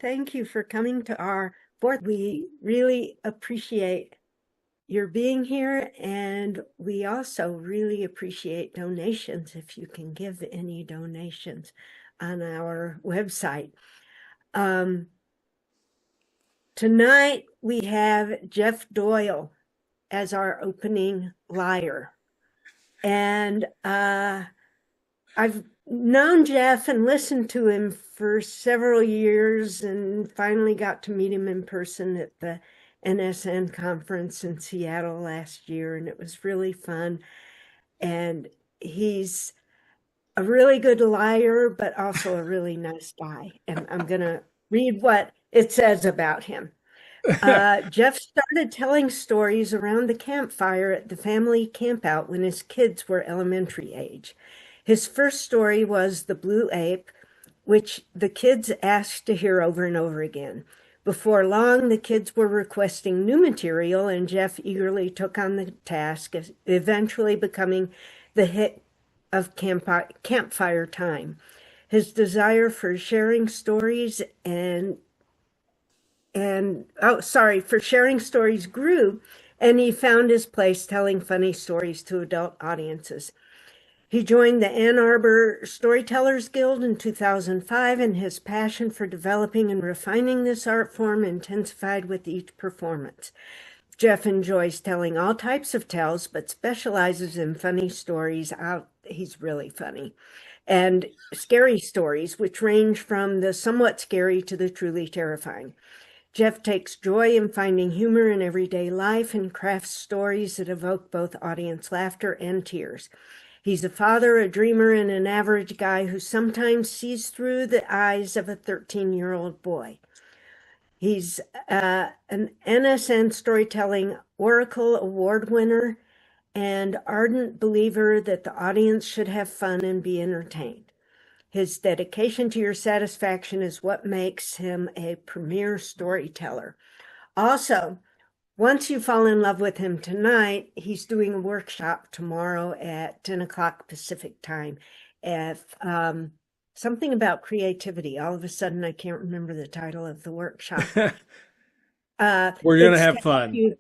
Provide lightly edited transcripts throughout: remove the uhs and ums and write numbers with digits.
Thank you for coming to our board. We really appreciate your being here, and we also really appreciate donations if you can give any donations on our website. Tonight we have Jeff Doyle as our opening liar. And I've known Jeff and listened to him for several years and finally got to meet him in person at the NSN conference in Seattle last year, and it was really fun. And he's a really good liar, but also a really nice guy. And I'm going to read what it says about him. Jeff started telling stories around the campfire at the family campout when his kids were elementary age. His first story was The Blue Ape, which the kids asked to hear over and over again. Before long, the kids were requesting new material, and Jeff eagerly took on the task, eventually becoming the hit of campfire time. His desire for sharing stories for sharing stories grew, and he found his place telling funny stories to adult audiences. He joined the Ann Arbor Storytellers Guild in 2005, and his passion for developing and refining this art form intensified with each performance. Jeff enjoys telling all types of tales, but specializes in funny stories. He's really funny. And scary stories, which range from the somewhat scary to the truly terrifying. Jeff takes joy in finding humor in everyday life and crafts stories that evoke both audience laughter and tears. He's a father, a dreamer, and an average guy who sometimes sees through the eyes of a 13-year-old boy. He's an NSN Storytelling Oracle Award winner and ardent believer that the audience should have fun and be entertained. His dedication to your satisfaction is what makes him a premier storyteller. Also, once you fall in love with him tonight, he's doing a workshop tomorrow at 10 o'clock Pacific time. Something about creativity. All of a sudden, I can't remember the title of the workshop. We're going to have fun.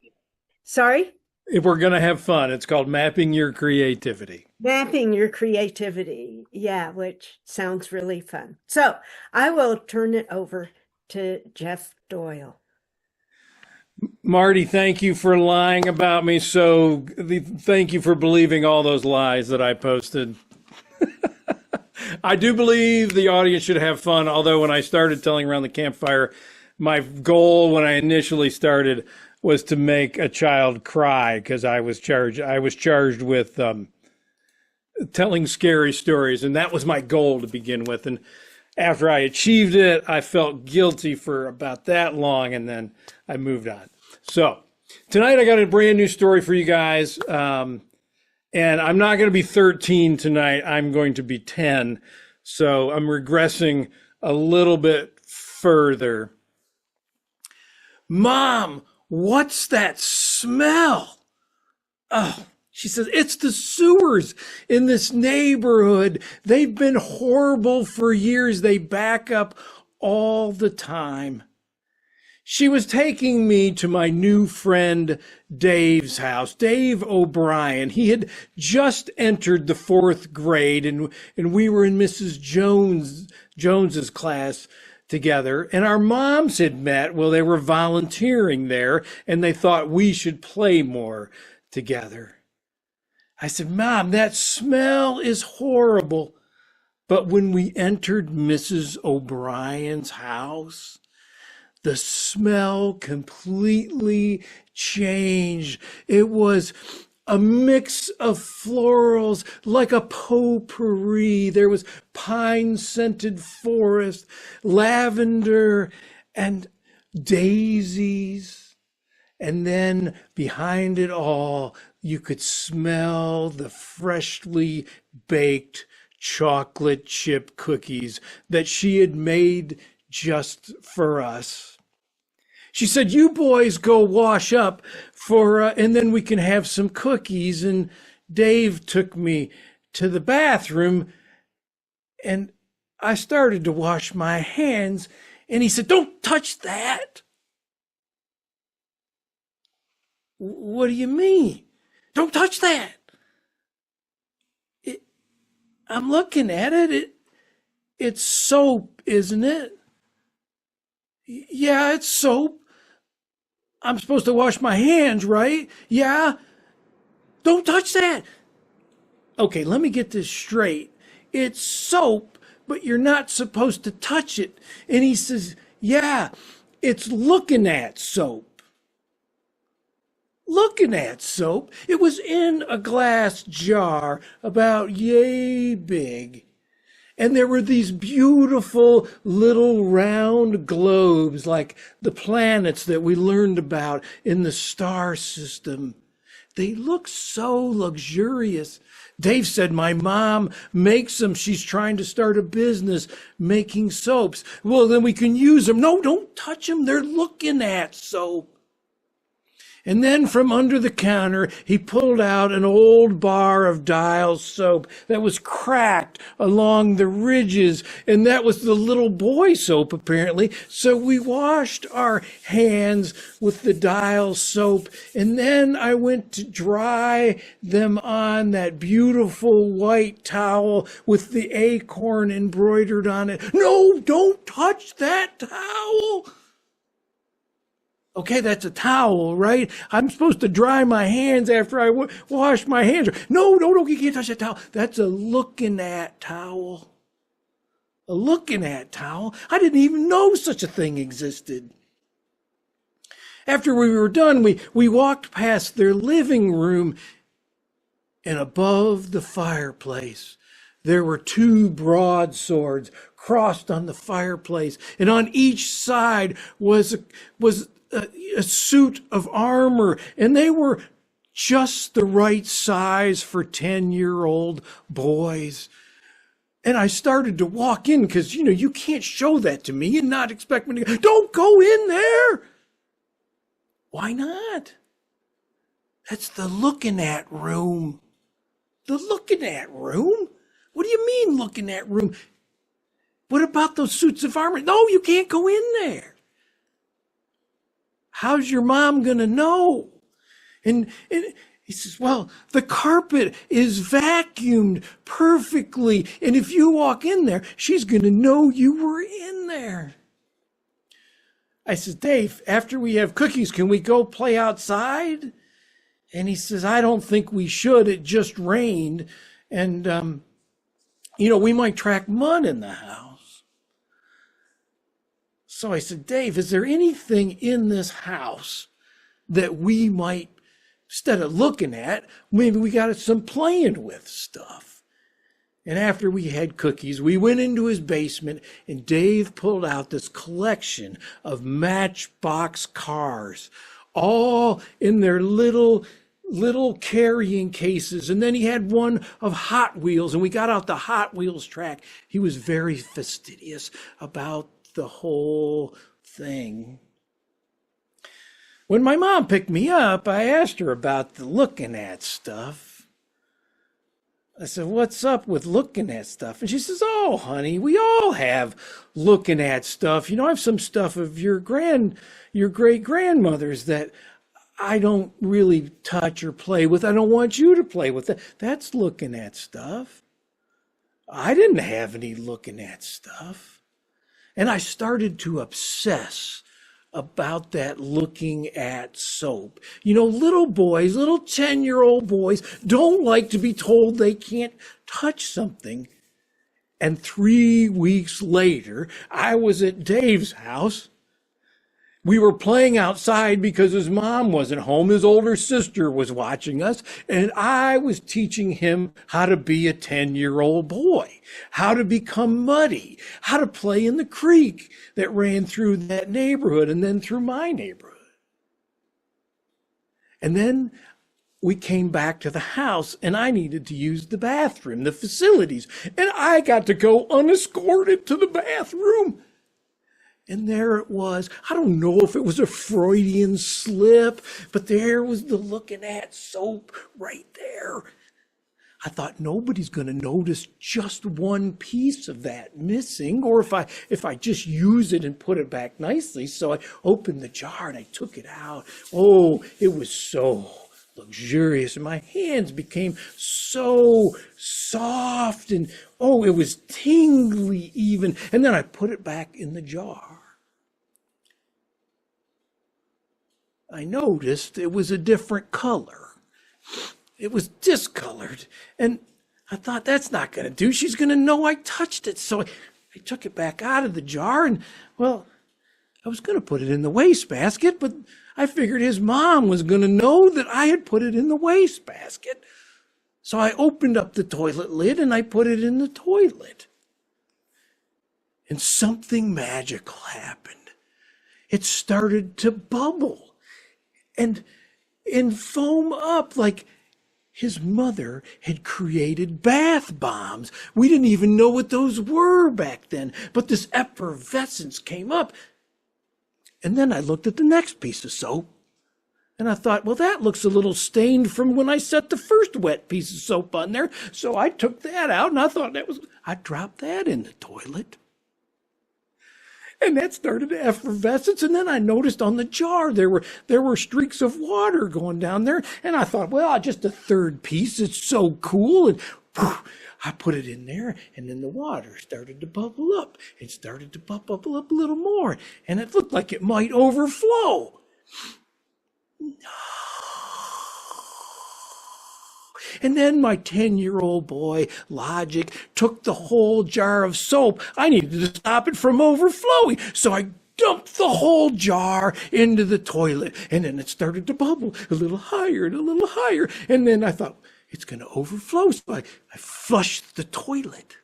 Sorry? We're going to have fun. It's called Mapping Your Creativity. Mapping your creativity. Yeah, which sounds really fun. So I will turn it over to Jeff Doyle. Marty, thank you for lying about me. Thank you for believing all those lies that I posted. I do believe the audience should have fun, although when I started telling around the campfire, my goal when I initially started was to make a child cry because I was charged with telling scary stories, and that was my goal to begin with. And after I achieved it, I felt guilty for about that long, and then I moved on. So tonight I got a brand new story for you guys. And I'm not going to be 13 tonight. I'm going to be 10. So I'm regressing a little bit further. Mom, what's that smell? Oh, she says, it's the sewers in this neighborhood. They've been horrible for years. They back up all the time. She was taking me to my new friend Dave's house, Dave O'Brien. He had just entered the 4th grade, and we were in Mrs. Jones's class together. And our moms had met. Well, they were volunteering there, and they thought we should play more together. I said, Mom, that smell is horrible. But when we entered Mrs. O'Brien's house, the smell completely changed. It was a mix of florals, like a potpourri. There was pine-scented forest, lavender, and daisies. And then behind it all, you could smell the freshly baked chocolate chip cookies that she had made just for us. She said, you boys go wash up and then we can have some cookies. And Dave took me to the bathroom and I started to wash my hands And he said, "Don't touch that." "What do you mean? Don't touch that." I'm looking at it. It's soap, isn't it? "Yeah, it's soap. I'm supposed to wash my hands, right?" "Yeah." "Don't touch that." "Okay, let me get this straight. It's soap, but you're not supposed to touch it." And he says, "Yeah, it's looking at soap." Looking at soap. It was in a glass jar about yay big. And there were these beautiful little round globes like the planets that we learned about in the star system. They look so luxurious. Dave said my mom makes them. She's trying to start a business making soaps. "Well, then we can use them." "No, don't touch them. They're looking at soap." And then from under the counter, he pulled out an old bar of Doyle soap that was cracked along the ridges. And that was the little boy soap, apparently. So we washed our hands with the Doyle soap. And then I went to dry them on that beautiful white towel with the acorn embroidered on it. "No, don't touch that towel." "Okay, that's a towel, right? I'm supposed to dry my hands after I wash my hands." No, you can't touch that towel. "That's a looking at towel." A looking at towel? I didn't even know such a thing existed. After we were done, we walked past their living room, and above the fireplace, there were two broadswords crossed on the fireplace, and on each side was a suit of armor, and they were just the right size for 10-year-old boys. And I started to walk in because, you can't show that to me and not expect me to go, "Don't go in there." "Why not?" "That's the looking at room." "The looking at room? What do you mean looking at room? What about those suits of armor?" "No, you can't go in there." "How's your mom going to know?" And he says, "Well, the carpet is vacuumed perfectly. And if you walk in there, she's going to know you were in there." I says, "Dave, after we have cookies, can we go play outside?" And he says, "I don't think we should. It just rained. And, we might track mud in the house." So I said, "Dave, is there anything in this house that we might, instead of looking at, maybe we got some playing with stuff?" And after we had cookies, we went into his basement, and Dave pulled out this collection of Matchbox cars, all in their little carrying cases. And then he had one of Hot Wheels, and we got out the Hot Wheels track. He was very fastidious about the whole thing. When my mom picked me up, I asked her about the looking at stuff. I said, "What's up with looking at stuff?" And she says, "Oh, honey, we all have looking at stuff. I have some stuff of your great grandmother's that I don't really touch or play with. I don't want you to play with it. That's looking at stuff." I didn't have any looking at stuff. And I started to obsess about that looking at soap. Little boys, little 10-year-old boys don't like to be told they can't touch something. And 3 weeks later, I was at Dave's house. We were playing outside because his mom wasn't home. His older sister was watching us, and I was teaching him how to be a 10-year-old boy, how to become muddy, how to play in the creek that ran through that neighborhood and then through my neighborhood. And then we came back to the house, and I needed to use the bathroom, the facilities, and I got to go unescorted to the bathroom. And there it was. I don't know if it was a Freudian slip, but there was the looking at soap right there. I thought nobody's going to notice just one piece of that missing, or if I just use it and put it back nicely. So I opened the jar and I took it out. Oh, it was so luxurious, and my hands became so soft, and oh, it was tingly even. And then I put it back in the jar. I noticed it was a different color. It was discolored, and I thought, that's not going to do. She's going to know I touched it. So I took it back out of the jar, and, well, I was going to put it in the wastebasket, but I figured his mom was going to know that I had put it in the wastebasket. So I opened up the toilet lid, and I put it in the toilet. And something magical happened. It started to bubble and foam up like his mother had created bath bombs. We didn't even know what those were back then, but this effervescence came up. And then I looked at the next piece of soap, and I thought, well, that looks a little stained from when I set the first wet piece of soap on there. So I took that out, and I thought I dropped that in the toilet. And that started to effervescence, and then I noticed on the jar there were streaks of water going down there, and I thought, well, just a third piece, it's so cool, and whew, I put it in there, and then the water started to bubble up. It started to bubble up a little more, and it looked like it might overflow. And then my 10-year-old boy, Logic, took the whole jar of soap. I needed to stop it from overflowing, so I dumped the whole jar into the toilet, and then it started to bubble a little higher and a little higher. And then I thought, it's going to overflow, so I flushed the toilet.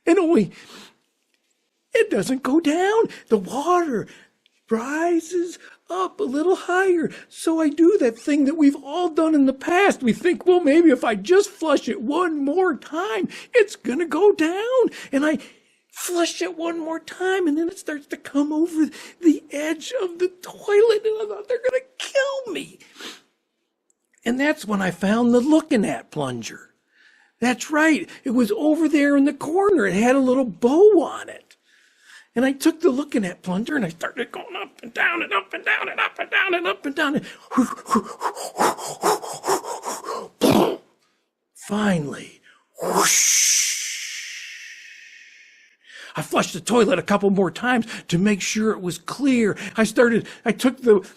And only, it doesn't go down. The water rises up a little higher. So I do that thing that we've all done in the past. We think, well, maybe if I just flush it one more time, it's going to go down. And I flush it one more time, and then it starts to come over the edge of the toilet. And I thought, they're going to kill me. And that's when I found the looking at plunger. That's right. It was over there in the corner. It had a little bow on it. And I took the looking at plunger, and I started going up and down and up and down and up and down and up and down. And finally, whoosh, I flushed the toilet a couple more times to make sure it was clear. I took the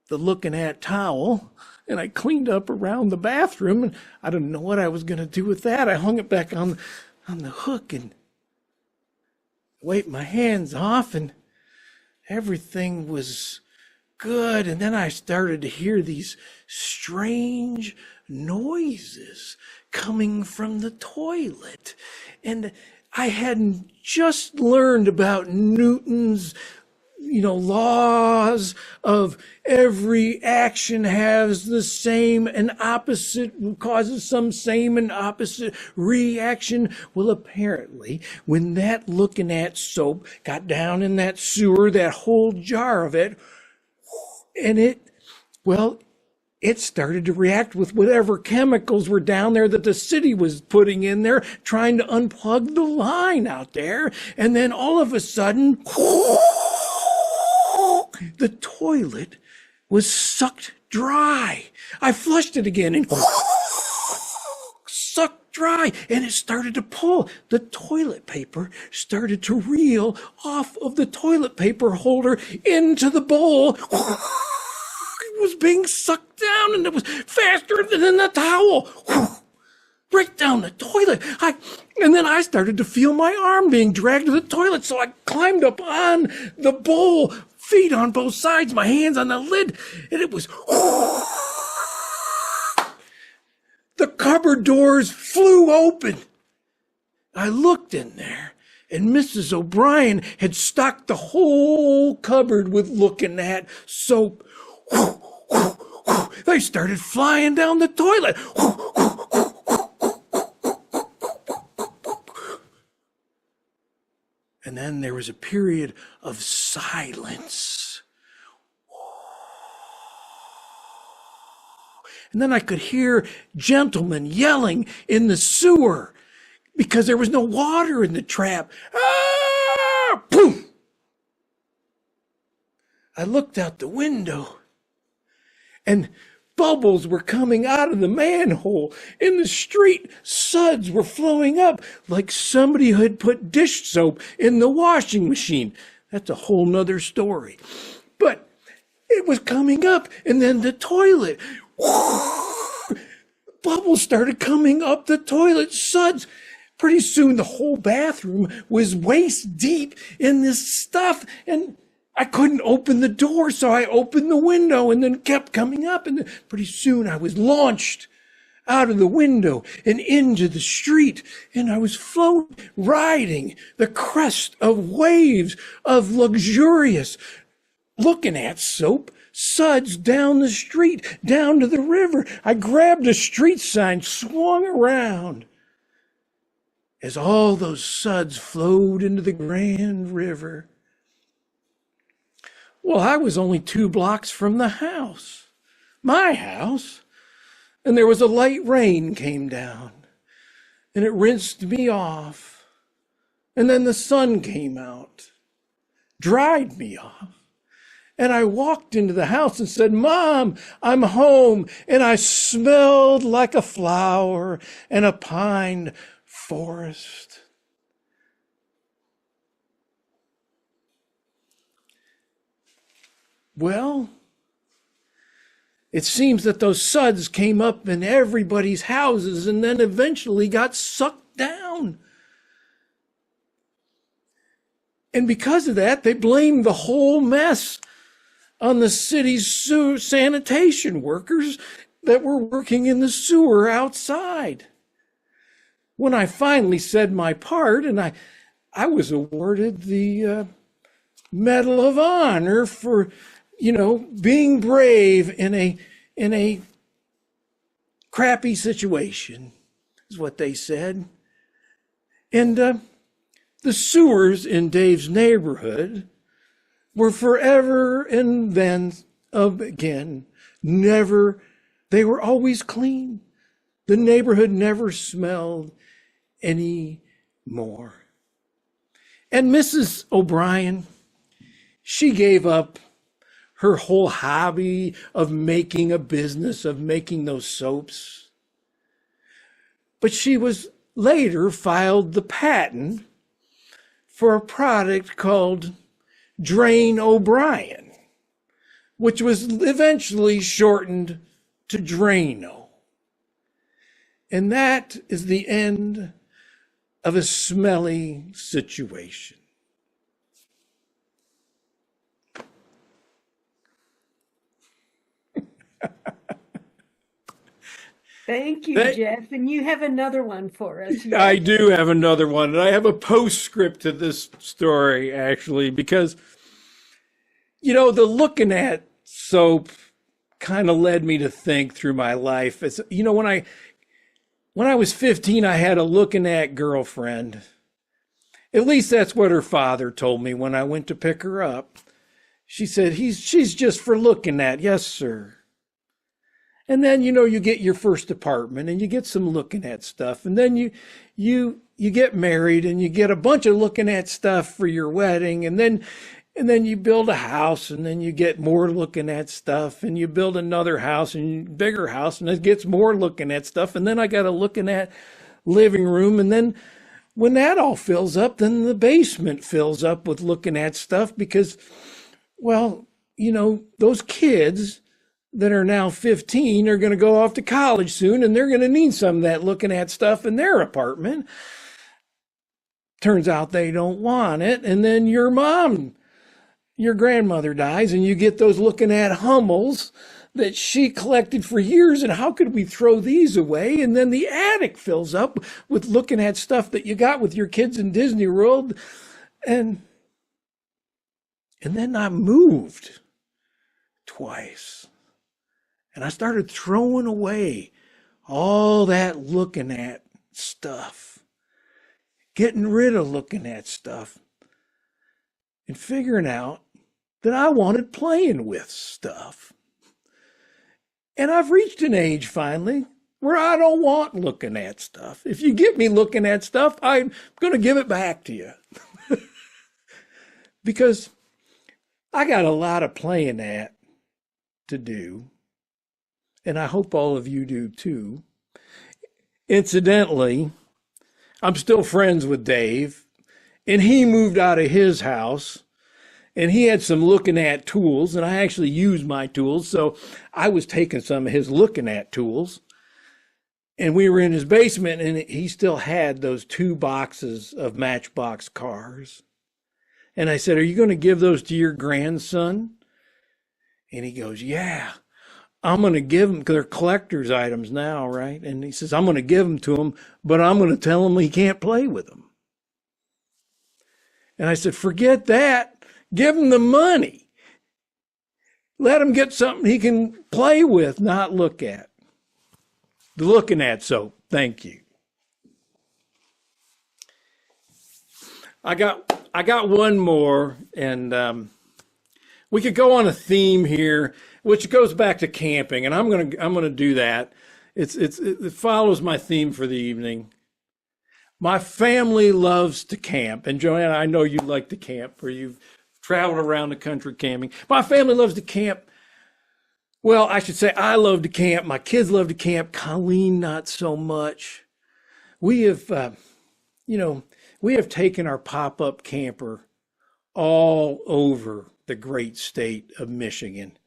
looking at towel, and I cleaned up around the bathroom, and I didn't know what I was going to do with that. I hung it back on the hook and wiped my hands off, and everything was good. And then I started to hear these strange noises coming from the toilet. And I hadn't just learned about Newton's laws of every action has the same and opposite, causes some same and opposite reaction. Well, apparently, when that looking at soap got down in that sewer, that whole jar of it, and it started to react with whatever chemicals were down there that the city was putting in there, trying to unplug the line out there. And then all of a sudden, the toilet was sucked dry. I flushed it again and sucked dry, and it started to pull. The toilet paper started to reel off of the toilet paper holder into the bowl. It was being sucked down, and it was faster than the towel. Right down the toilet. And then I started to feel my arm being dragged to the toilet, so I climbed up on the bowl, feet on both sides, my hands on the lid, and it was... The cupboard doors flew open. I looked in there, and Mrs. O'Brien had stocked the whole cupboard with looking at soap. They started flying down the toilet. And then there was a period of silence. And then I could hear gentlemen yelling in the sewer because there was no water in the trap. Ah! Boom! I looked out the window, and bubbles were coming out of the manhole. In the street, suds were flowing up like somebody had put dish soap in the washing machine. That's a whole nother story. But it was coming up, and then the toilet. Bubbles started coming up the toilet, suds. Pretty soon the whole bathroom was waist deep in this stuff, and I couldn't open the door, so I opened the window and then kept coming up. And then pretty soon I was launched out of the window and into the street. And I was floating, riding the crest of waves of luxurious looking at soap, suds down the street, down to the river. I grabbed a street sign, swung around as all those suds flowed into the grand river. Well, I was only 2 blocks from the house, my house, and there was a light rain came down, and it rinsed me off, and then the sun came out, dried me off, and I walked into the house and said, "Mom, I'm home," and I smelled like a flower and a pine forest. Well, it seems that those suds came up in everybody's houses and then eventually got sucked down. And because of that, they blamed the whole mess on the city's sanitation workers that were working in the sewer outside. When I finally said my part, and I was awarded the Medal of Honor for being brave in a crappy situation, is what they said. And the sewers in Dave's neighborhood were forever and then again, they were always clean. The neighborhood never smelled any more. And Mrs. O'Brien, she gave up her whole hobby of making a business, of making those soaps. But she was later filed the patent for a product called Drain O'Brien, which was eventually shortened to Drano. And that is the end of a smelly situation. Thank you, Jeff. And you have another one for us. Yes. I do have another one. And I have a postscript to this story, actually, because, the looking at soap kind of led me to think through my life. It's, when I was 15, I had a looking at girlfriend. At least that's what her father told me when I went to pick her up. She said, she's just for looking at. Yes, sir. And then, you get your first apartment and you get some looking at stuff. And then you get married and you get a bunch of looking at stuff for your wedding. And then you build a house and then you get more looking at stuff, and you build another house and bigger house and it gets more looking at stuff. And then I got a looking at living room. And then when that all fills up, then the basement fills up with looking at stuff because, well, those kids that are now 15 are going to go off to college soon, and they're going to need some of that looking at stuff in their apartment. Turns out they don't want it. And then your grandmother dies, and you get those looking at Hummels that she collected for years. And how could we throw these away? And then the attic fills up with looking at stuff that you got with your kids in Disney World. And then I moved twice. And I started throwing away all that looking at stuff, getting rid of looking at stuff, and figuring out that I wanted playing with stuff. And I've reached an age finally where I don't want looking at stuff. If you get me looking at stuff, I'm going to give it back to you. Because I got a lot of playing at to do. And I hope all of you do too. Incidentally, I'm still friends with Dave, and he moved out of his house, and he had some looking at tools, and I actually used my tools, so I was taking some of his looking at tools, and we were in his basement, and he still had those 2 boxes of Matchbox cars. And I said, "Are you going to give those to your grandson?" And he goes, "Yeah, I'm going to give them," because they're collector's items now, right? And he says, "I'm going to give them to him, but I'm going to tell him he can't play with them." And I said, "Forget that. Give him the money. Let him get something he can play with, not look at." The looking at soap. Thank you. I got one more, and we could go on a theme here, which goes back to camping, and I'm gonna do that. It follows my theme for the evening. My family loves to camp, and Joanna, I know you like to camp, or you've traveled around the country camping. My family loves to camp. Well, I should say I love to camp. My kids love to camp. Colleen, not so much. We have, we have taken our pop-up camper all over the great state of Michigan.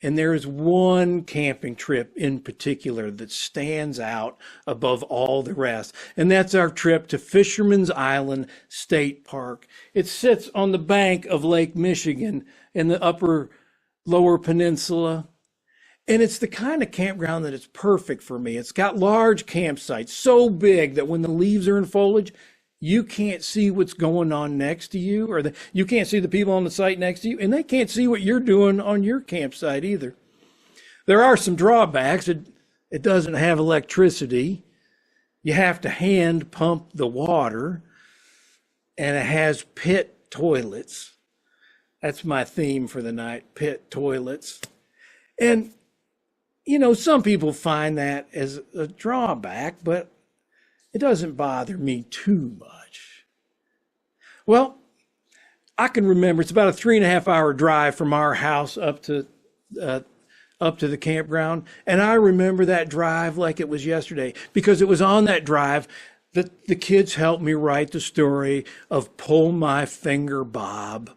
And there is one camping trip in particular that stands out above all the rest. And that's our trip to Fisherman's Island State Park. It sits on the bank of Lake Michigan in the lower peninsula. And it's the kind of campground that is perfect for me. It's got large campsites, so big that when the leaves are in foliage, you can't see what's going on next to you, or you can't see the people on the site next to you, and they can't see what you're doing on your campsite either. There are some drawbacks. It doesn't have electricity. You have to hand pump the water, and it has pit toilets. That's my theme for the night, pit toilets. And, some people find that as a drawback, but it doesn't bother me too much. Well, I can remember it's about a 3.5-hour drive from our house up to the campground. And I remember that drive like it was yesterday, because it was on that drive that the kids helped me write the story of Pull My Finger Bob.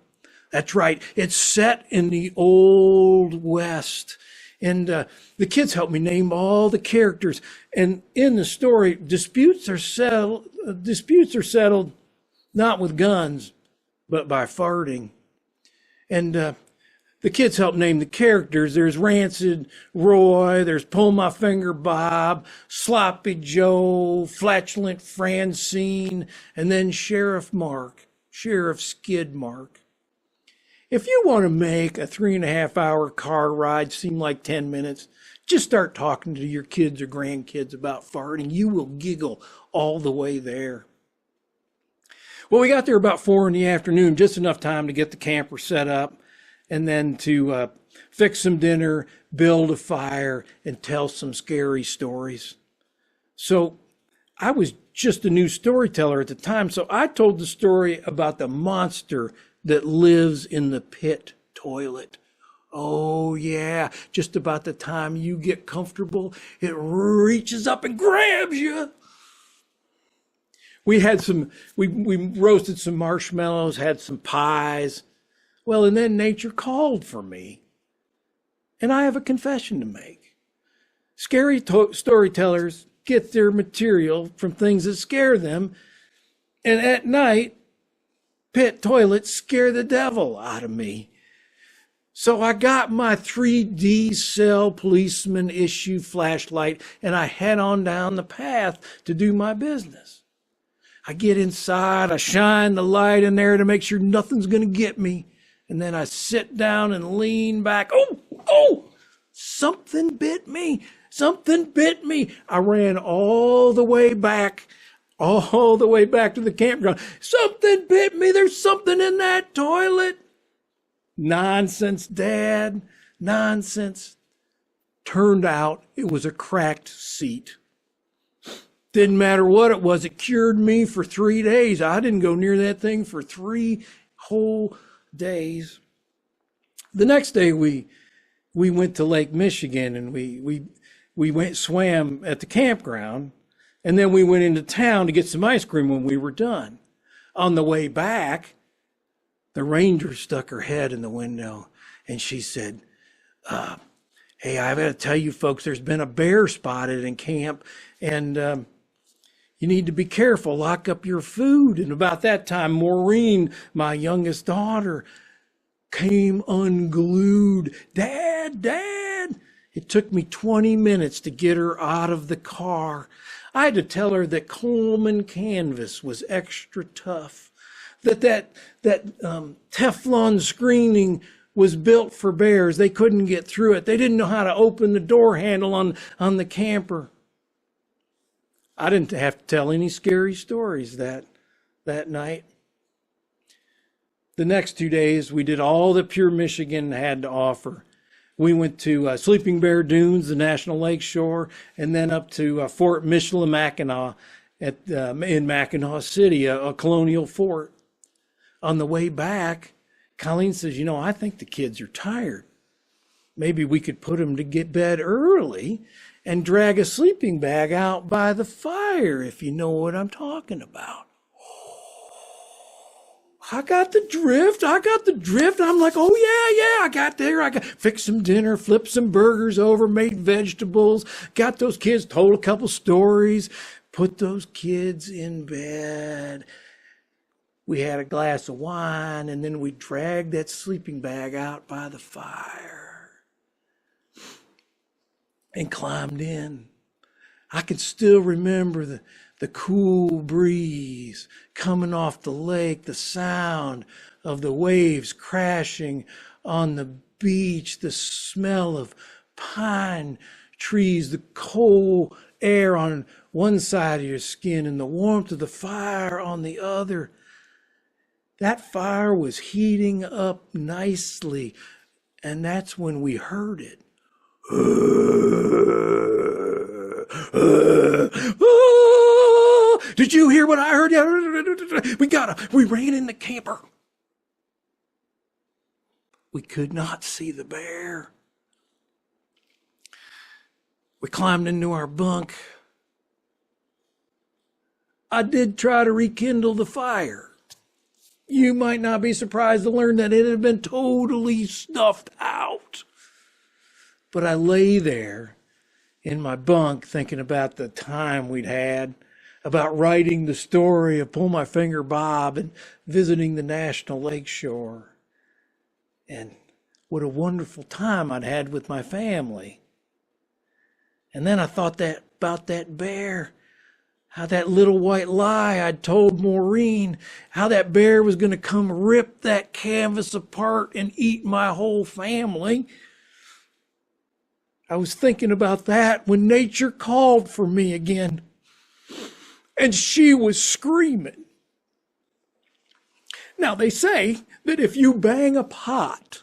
That's right. It's set in the Old West. And the kids helped me name all the characters. And in the story, disputes are settled not with guns, but by farting. And the kids helped name the characters. There's Rancid Roy, there's Pull My Finger Bob, Sloppy Joe, Flatulent Francine, and then Sheriff Skid Mark. If you want to make a 3.5-hour car ride seem like 10 minutes, just start talking to your kids or grandkids about farting. You will giggle all the way there. Well, we got there about 4 p.m, just enough time to get the camper set up, and then to fix some dinner, build a fire, and tell some scary stories. So I was just a new storyteller at the time, so I told the story about the monster that lives in the pit toilet. Oh yeah, just about the time you get comfortable, it reaches up and grabs you. We roasted some marshmallows, had some pies. Well, and then nature called for me. And I have a confession to make. Scary storytellers get their material from things that scare them. And at night, pit toilets scare the devil out of me. So I got my 3D cell policeman issue flashlight and I head on down the path to do my business. I get inside, I shine the light in there to make sure nothing's going to get me. And then I sit down and lean back. Oh, something bit me. Something bit me. I ran all the way back to the campground. Something bit me. There's something in that toilet. Nonsense, Dad. Nonsense. Turned out it was a cracked seat. Didn't matter what it was. It cured me for 3 days. I didn't go near that thing for 3 whole days. The next day we went to Lake Michigan, and we went swam at the campground, and then we went into town to get some ice cream when we were done. On the way back, the ranger stuck her head in the window, and she said, hey, I've got to tell you folks, there's been a bear spotted in camp, and you need to be careful, lock up your food. And about that time, Maureen, my youngest daughter, came unglued. Dad, Dad. It took me 20 minutes to get her out of the car. I had to tell her that Coleman canvas was extra tough, that Teflon screening was built for bears. They couldn't get through it. They didn't know how to open the door handle on the camper. I didn't have to tell any scary stories that night. The next 2 days, we did all that Pure Michigan had to offer. We went to Sleeping Bear Dunes, the National Lake Shore, and then up to Fort Michilimackinac in Mackinac City, a colonial fort. On the way back, Colleen says, I think the kids are tired. Maybe we could put them to get bed early and drag a sleeping bag out by the fire, if you know what I'm talking about. I got the drift. I'm like, oh yeah, I got there. I fixed some dinner, flipped some burgers over, made vegetables, got those kids, told a couple stories, put those kids in bed. We had a glass of wine, and then we dragged that sleeping bag out by the fire and climbed in. I can still remember the cool breeze coming off the lake, the sound of the waves crashing on the beach, the smell of pine trees, the cold air on one side of your skin and the warmth of the fire on the other. That fire was heating up nicely, and that's when we heard it. Did you hear what I heard? We ran in the camper. We could not see the bear. We climbed into our bunk. I did try to rekindle the fire. You might not be surprised to learn that it had been totally snuffed out. But I lay there in my bunk thinking about the time we'd had, about writing the story of Pull My Finger Bob and visiting the National Lake Shore. And what a wonderful time I'd had with my family. And then I thought about that bear, how that little white lie I'd told Maureen, how that bear was going to come rip that canvas apart and eat my whole family. I was thinking about that when nature called for me again. And she was screaming. Now, they say that if you bang a pot,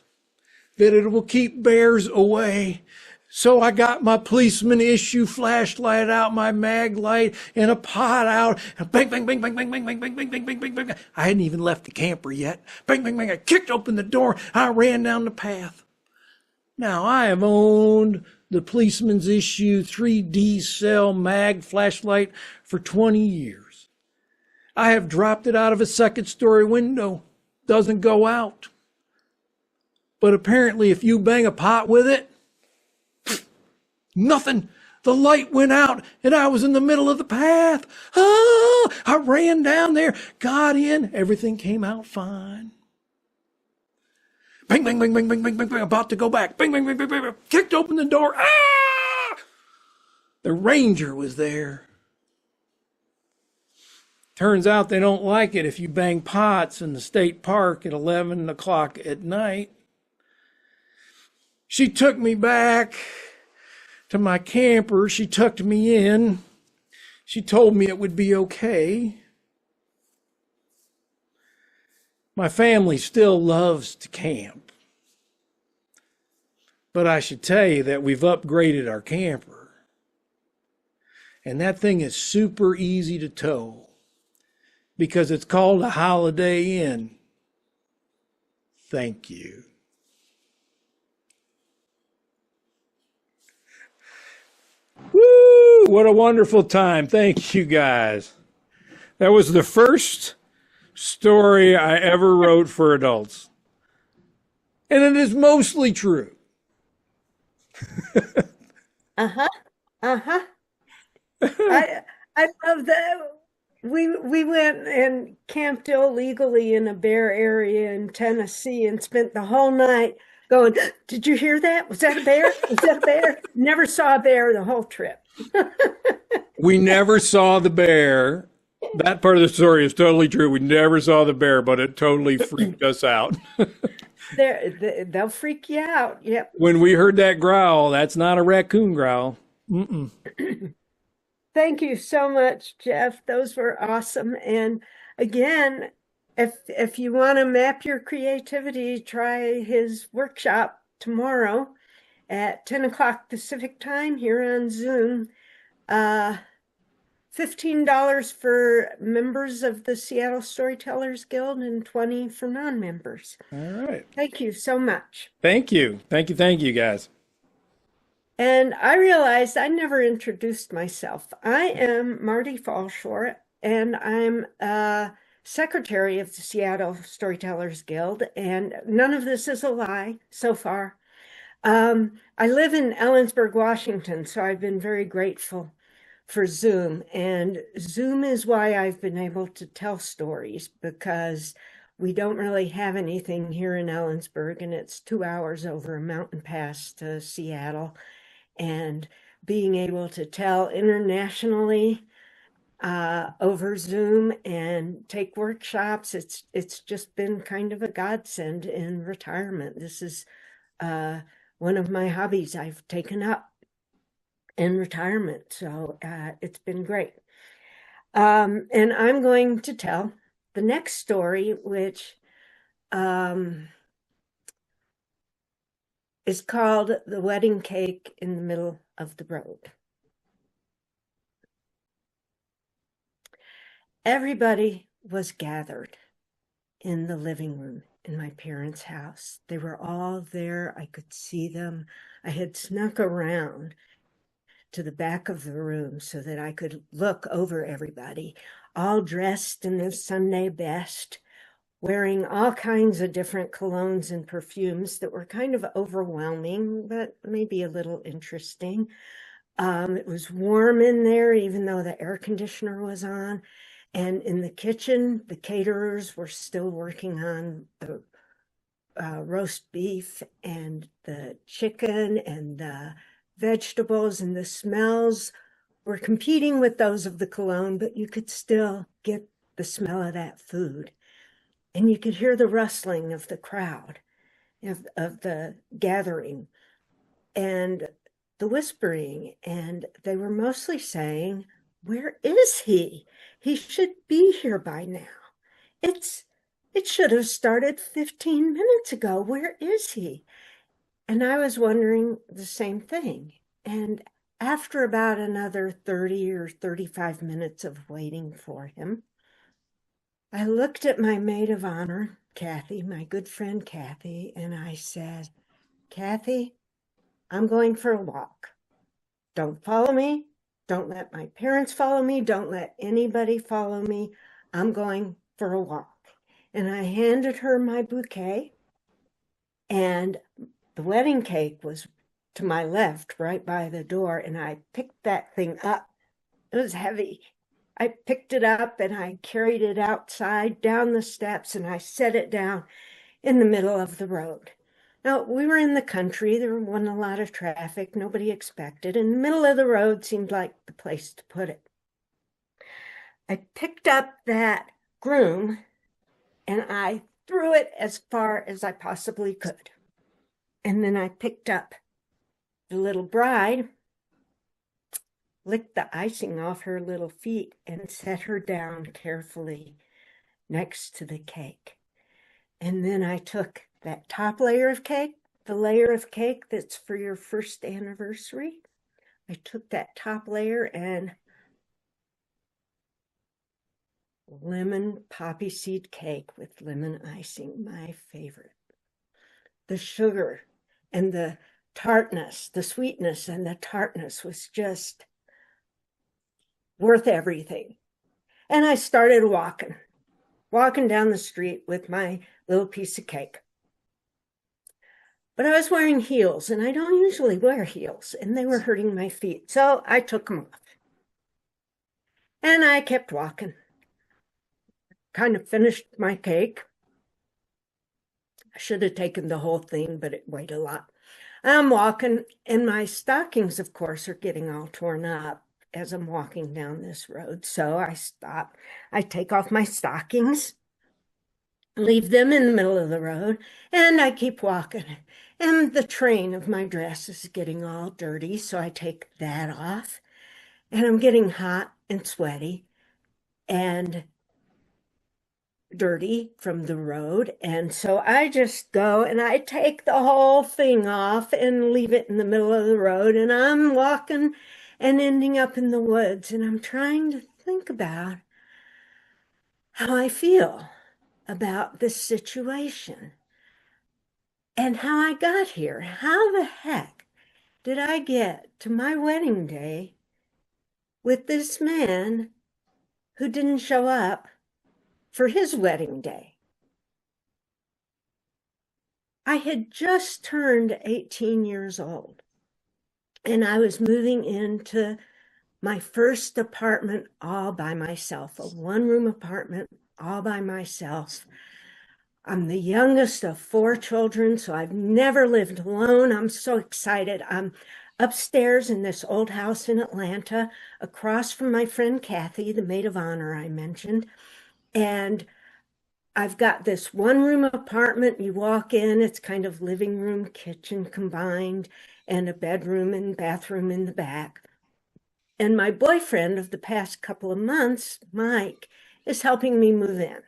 that it will keep bears away. So I got my policeman issue flashlight out, my mag light, and a pot out. And bang, bang, bang, bang, bang, bang, bang, bang, bang, bang, bang, bang, bang. I hadn't even left the camper yet. Bang, bang, bang. I kicked open the door. I ran down the path. Now, I have owned the policeman's issue 3D cell mag flashlight for 20 years. I have dropped it out of a second-story window. Doesn't go out. But apparently, if you bang a pot with it, nothing. The light went out, and I was in the middle of the path. I ran down there, got in. Everything came out fine. Bang, bang, bang, bang, bang, bang, bang, bang. About to go back. Bang, bang, bang, bang, bang, bang. Kicked open the door. The ranger was there. Turns out they don't like it if you bang pots in the state park at 11 o'clock at night. She took me back to my camper. She tucked me in. She told me it would be okay. My family still loves to camp. But I should tell you that we've upgraded our camper. And that thing is super easy to tow because it's called a Holiday Inn. Thank you. Woo! What a wonderful time. Thank you, guys. That was the first story I ever wrote for adults. And it is mostly true. Uh-huh. Uh-huh. I love that. We went and camped illegally in a bear area in Tennessee and spent the whole night going, did you hear that? Was that a bear? Was that a bear? Never saw a bear the whole trip. We never saw the bear. That part of the story is totally true. We never saw the bear, but it totally freaked us out. They'll freak you out. Yep. When we heard that growl, that's not a raccoon growl. Mm-mm. Thank you so much, Jeff. Those were awesome. And again, if you want to map your creativity, try his workshop tomorrow at 10 o'clock Pacific time here on Zoom. $15 for members of the Seattle Storytellers Guild and $20 for non-members. All right. Thank you so much. Thank you. Thank you, guys. And I realized I never introduced myself. I am Marte Fallshore, and I'm secretary of the Seattle Storytellers Guild, and none of this is a lie so far. I live in Ellensburg, Washington, so I've been very grateful for Zoom. And Zoom is why I've been able to tell stories, because we don't really have anything here in Ellensburg, and it's 2 hours over a mountain pass to Seattle. And being able to tell internationally over Zoom and take workshops, it's just been kind of a godsend in retirement. This is one of my hobbies I've taken up in retirement, so it's been great. And I'm going to tell the next story, which is called The Wedding Cake in the Middle of the Road. Everybody was gathered in the living room in my parents' house. They were all there. I could see them. I had snuck around to the back of the room so that I could look over everybody, all dressed in their Sunday best, wearing all kinds of different colognes and perfumes that were kind of overwhelming, but maybe a little interesting. It was warm in there, even though the air conditioner was on. And in the kitchen, the caterers were still working on the roast beef and the chicken and the vegetables, and the smells were competing with those of the cologne, but you could still get the smell of that food. And you could hear the rustling of the crowd, of the gathering, and the whispering. And they were mostly saying, where is he? He should be here by now. It should have started 15 minutes ago. Where is he? And I was wondering the same thing. And after about another 30 or 35 minutes of waiting for him, I looked at my maid of honor, Kathy, my good friend Kathy, and I said, Kathy, I'm going for a walk. Don't follow me. Don't let my parents follow me. Don't let anybody follow me. I'm going for a walk. And I handed her my bouquet, and the wedding cake was to my left, right by the door, and I picked that thing up. It was heavy. I picked it up and I carried it outside down the steps, and I set it down in the middle of the road. Now, we were in the country. There wasn't a lot of traffic. Nobody expected. And the middle of the road seemed like the place to put it. I picked up that groom and I threw it as far as I possibly could. And then I picked up the little bride, licked the icing off her little feet, and set her down carefully next to the cake. And then I took that top layer of cake the layer of cake that's for your first anniversary. I took that top layer and lemon poppy seed cake with lemon icing, my favorite. The sugar and the tartness, the sweetness and the tartness was just worth everything. And I started walking down the street with my little piece of cake. But I was wearing heels, and I don't usually wear heels, and they were hurting my feet. So I took them off. And I kept walking. Kind of finished my cake. I should have taken the whole thing, but it weighed a lot. I'm walking, and my stockings, of course, are getting all torn up as I'm walking down this road. So I stop. I take off my stockings, leave them in the middle of the road, and I keep walking. And the train of my dress is getting all dirty, so I take that off. And I'm getting hot and sweaty and dirty from the road. And so I just go and I take the whole thing off and leave it in the middle of the road. And I'm walking and ending up in the woods. And I'm trying to think about how I feel about this situation and how I got here. How the heck did I get to my wedding day with this man who didn't show up for his wedding day? I had just turned 18 years old, and I was moving into my first apartment all by myself, a one-room apartment all by myself. I'm the youngest of 4 children, so I've never lived alone. I'm so excited. I'm upstairs in this old house in Atlanta, across from my friend Kathy, the maid of honor I mentioned. And I've got this one-room apartment. You walk in, it's kind of living room, kitchen combined, and a bedroom and bathroom in the back. And my boyfriend of the past couple of months, Mike, is helping me move in.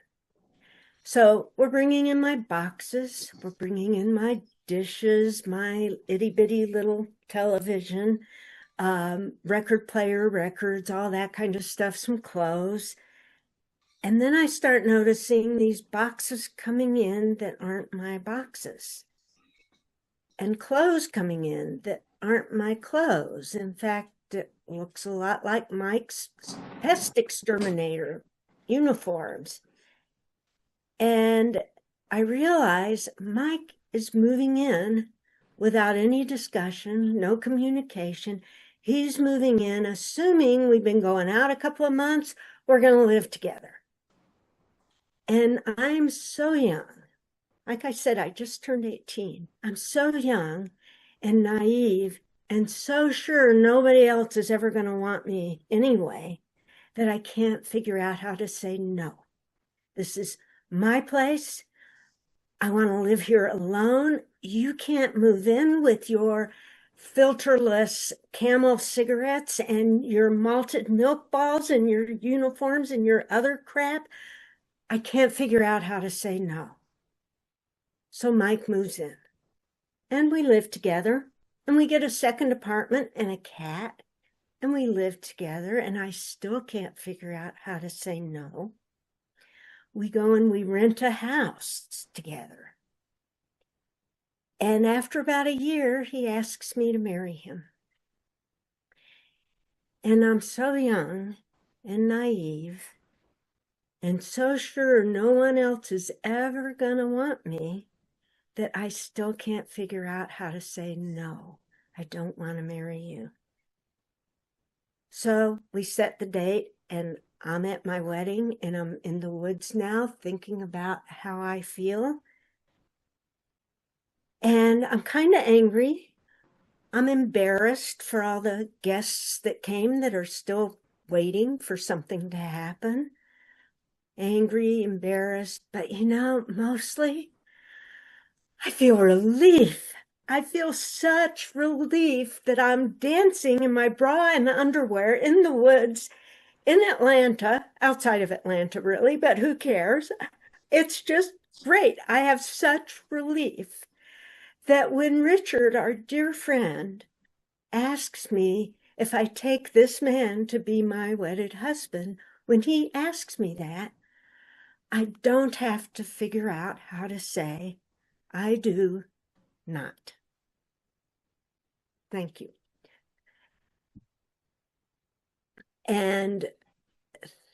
So we're bringing in my boxes, we're bringing in my dishes, my itty-bitty little television, record player, records, all that kind of stuff, some clothes. And then I start noticing these boxes coming in that aren't my boxes, and clothes coming in that aren't my clothes. In fact, it looks a lot like Mike's pest exterminator uniforms. And I realize Mike is moving in without any discussion, no communication. He's moving in, assuming we've been going out a couple of months, we're going to live together. And I'm so young. Like I said, I just turned 18. I'm so young and naive and so sure nobody else is ever going to want me anyway that I can't figure out how to say no. This is my place. I want to live here alone. You can't move in with your filterless Camel cigarettes and your malted milk balls and your uniforms and your other crap. I can't figure out how to say no. So Mike moves in, and we live together, and we get a second apartment and a cat, and we live together, and I still can't figure out how to say no. We go and we rent a house together. And after about a year, he asks me to marry him. And I'm so young and naive and so sure no one else is ever going to want me that I still can't figure out how to say, no, I don't want to marry you. So we set the date, and I'm at my wedding, and I'm in the woods now thinking about how I feel. And I'm kind of angry. I'm embarrassed for all the guests that came that are still waiting for something to happen. Angry, embarrassed, but mostly I feel relief. I feel such relief that I'm dancing in my bra and underwear in the woods in Atlanta, outside of Atlanta, really, but who cares? It's just great. I have such relief that when Richard, our dear friend, asks me if I take this man to be my wedded husband, when he asks me that, I don't have to figure out how to say, I do not. Thank you. And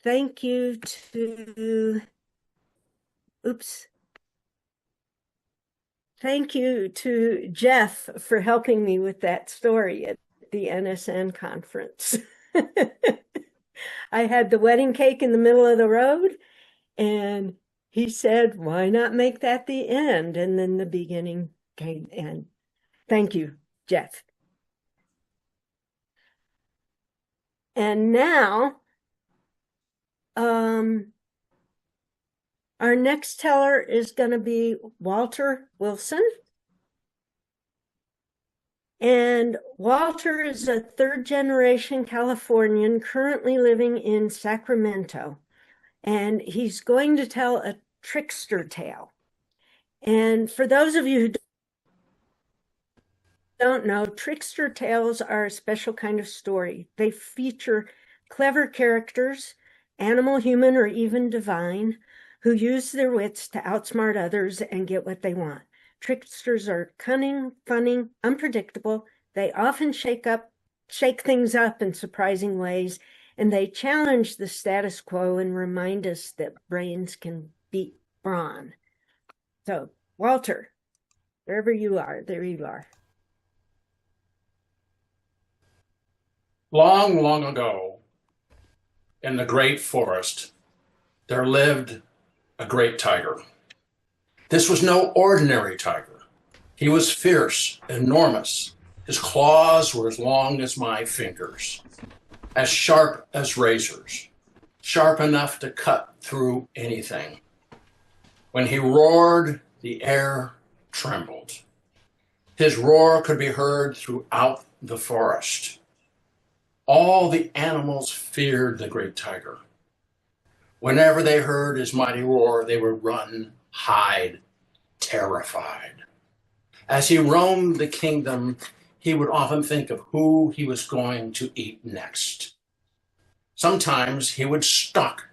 thank you to, thank you to Jeff for helping me with that story at the NSN conference. I had the wedding cake in the middle of the road, and he said, why not make that the end? And then the beginning came in. Thank you, Jeff. And now, our next teller is going to be Walter Wilson. And Walter is a third-generation Californian currently living in Sacramento. And he's going to tell a trickster tale. And for those of you who don't know, trickster tales are a special kind of story. They feature clever characters, animal, human, or even divine, who use their wits to outsmart others and get what they want. Tricksters are cunning, funny, unpredictable. They often shake things up in surprising ways, and they challenge the status quo and remind us that brains can beat brawn. So, Walter, wherever you are, there you are. Long, long ago, in the great forest, there lived a great tiger. This was no ordinary tiger. He was fierce, enormous. His claws were as long as my fingers, as sharp as razors, sharp enough to cut through anything. When he roared, the air trembled. His roar could be heard throughout the forest. All the animals feared the great tiger. Whenever they heard his mighty roar, they would run, hide, terrified. As he roamed the kingdom, he would often think of who he was going to eat next. Sometimes he would stalk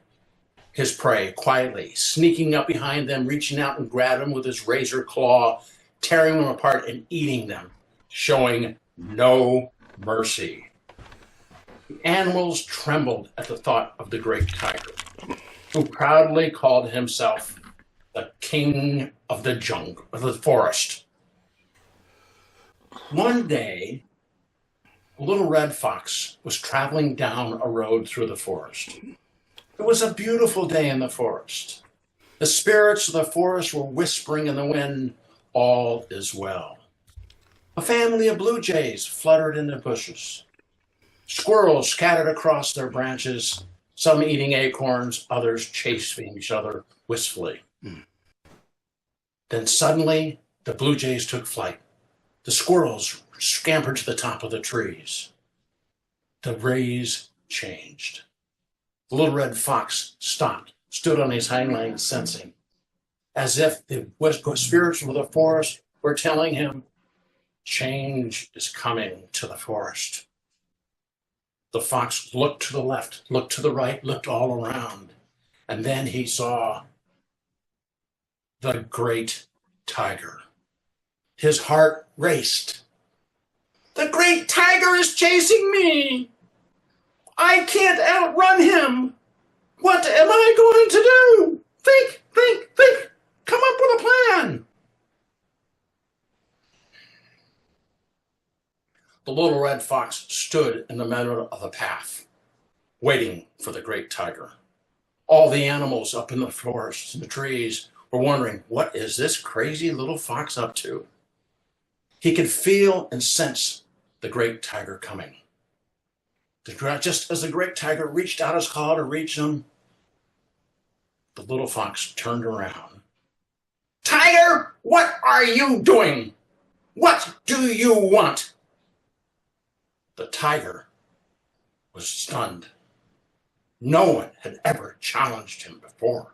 his prey quietly, sneaking up behind them, reaching out and grab them with his razor claw, tearing them apart and eating them, showing no mercy. The animals trembled at the thought of the great tiger, who proudly called himself the king of the jungle, of the forest. One day, a little red fox was traveling down a road through the forest. It was a beautiful day in the forest. The spirits of the forest were whispering in the wind, all is well. A family of blue jays fluttered in the bushes. Squirrels scattered across their branches, some eating acorns, others chasing each other wistfully. Then suddenly, the blue jays took flight. The squirrels scampered to the top of the trees. The breeze changed. The little red fox stopped, stood on his hind legs, sensing, as if the spirits of the forest were telling him, change is coming to the forest. The fox looked to the left, looked to the right, looked all around, and then he saw the great tiger. His heart raced. The great tiger is chasing me. I can't outrun him. What am I going to do? Think, think, think. Come up with a plan. The little red fox stood in the middle of the path, waiting for the great tiger. All the animals up in the forest and the trees were wondering, what is this crazy little fox up to? He could feel and sense the great tiger coming. Just as the great tiger reached out his claw to reach him, the little fox turned around. Tiger, what are you doing? What do you want? The tiger was stunned. No one had ever challenged him before.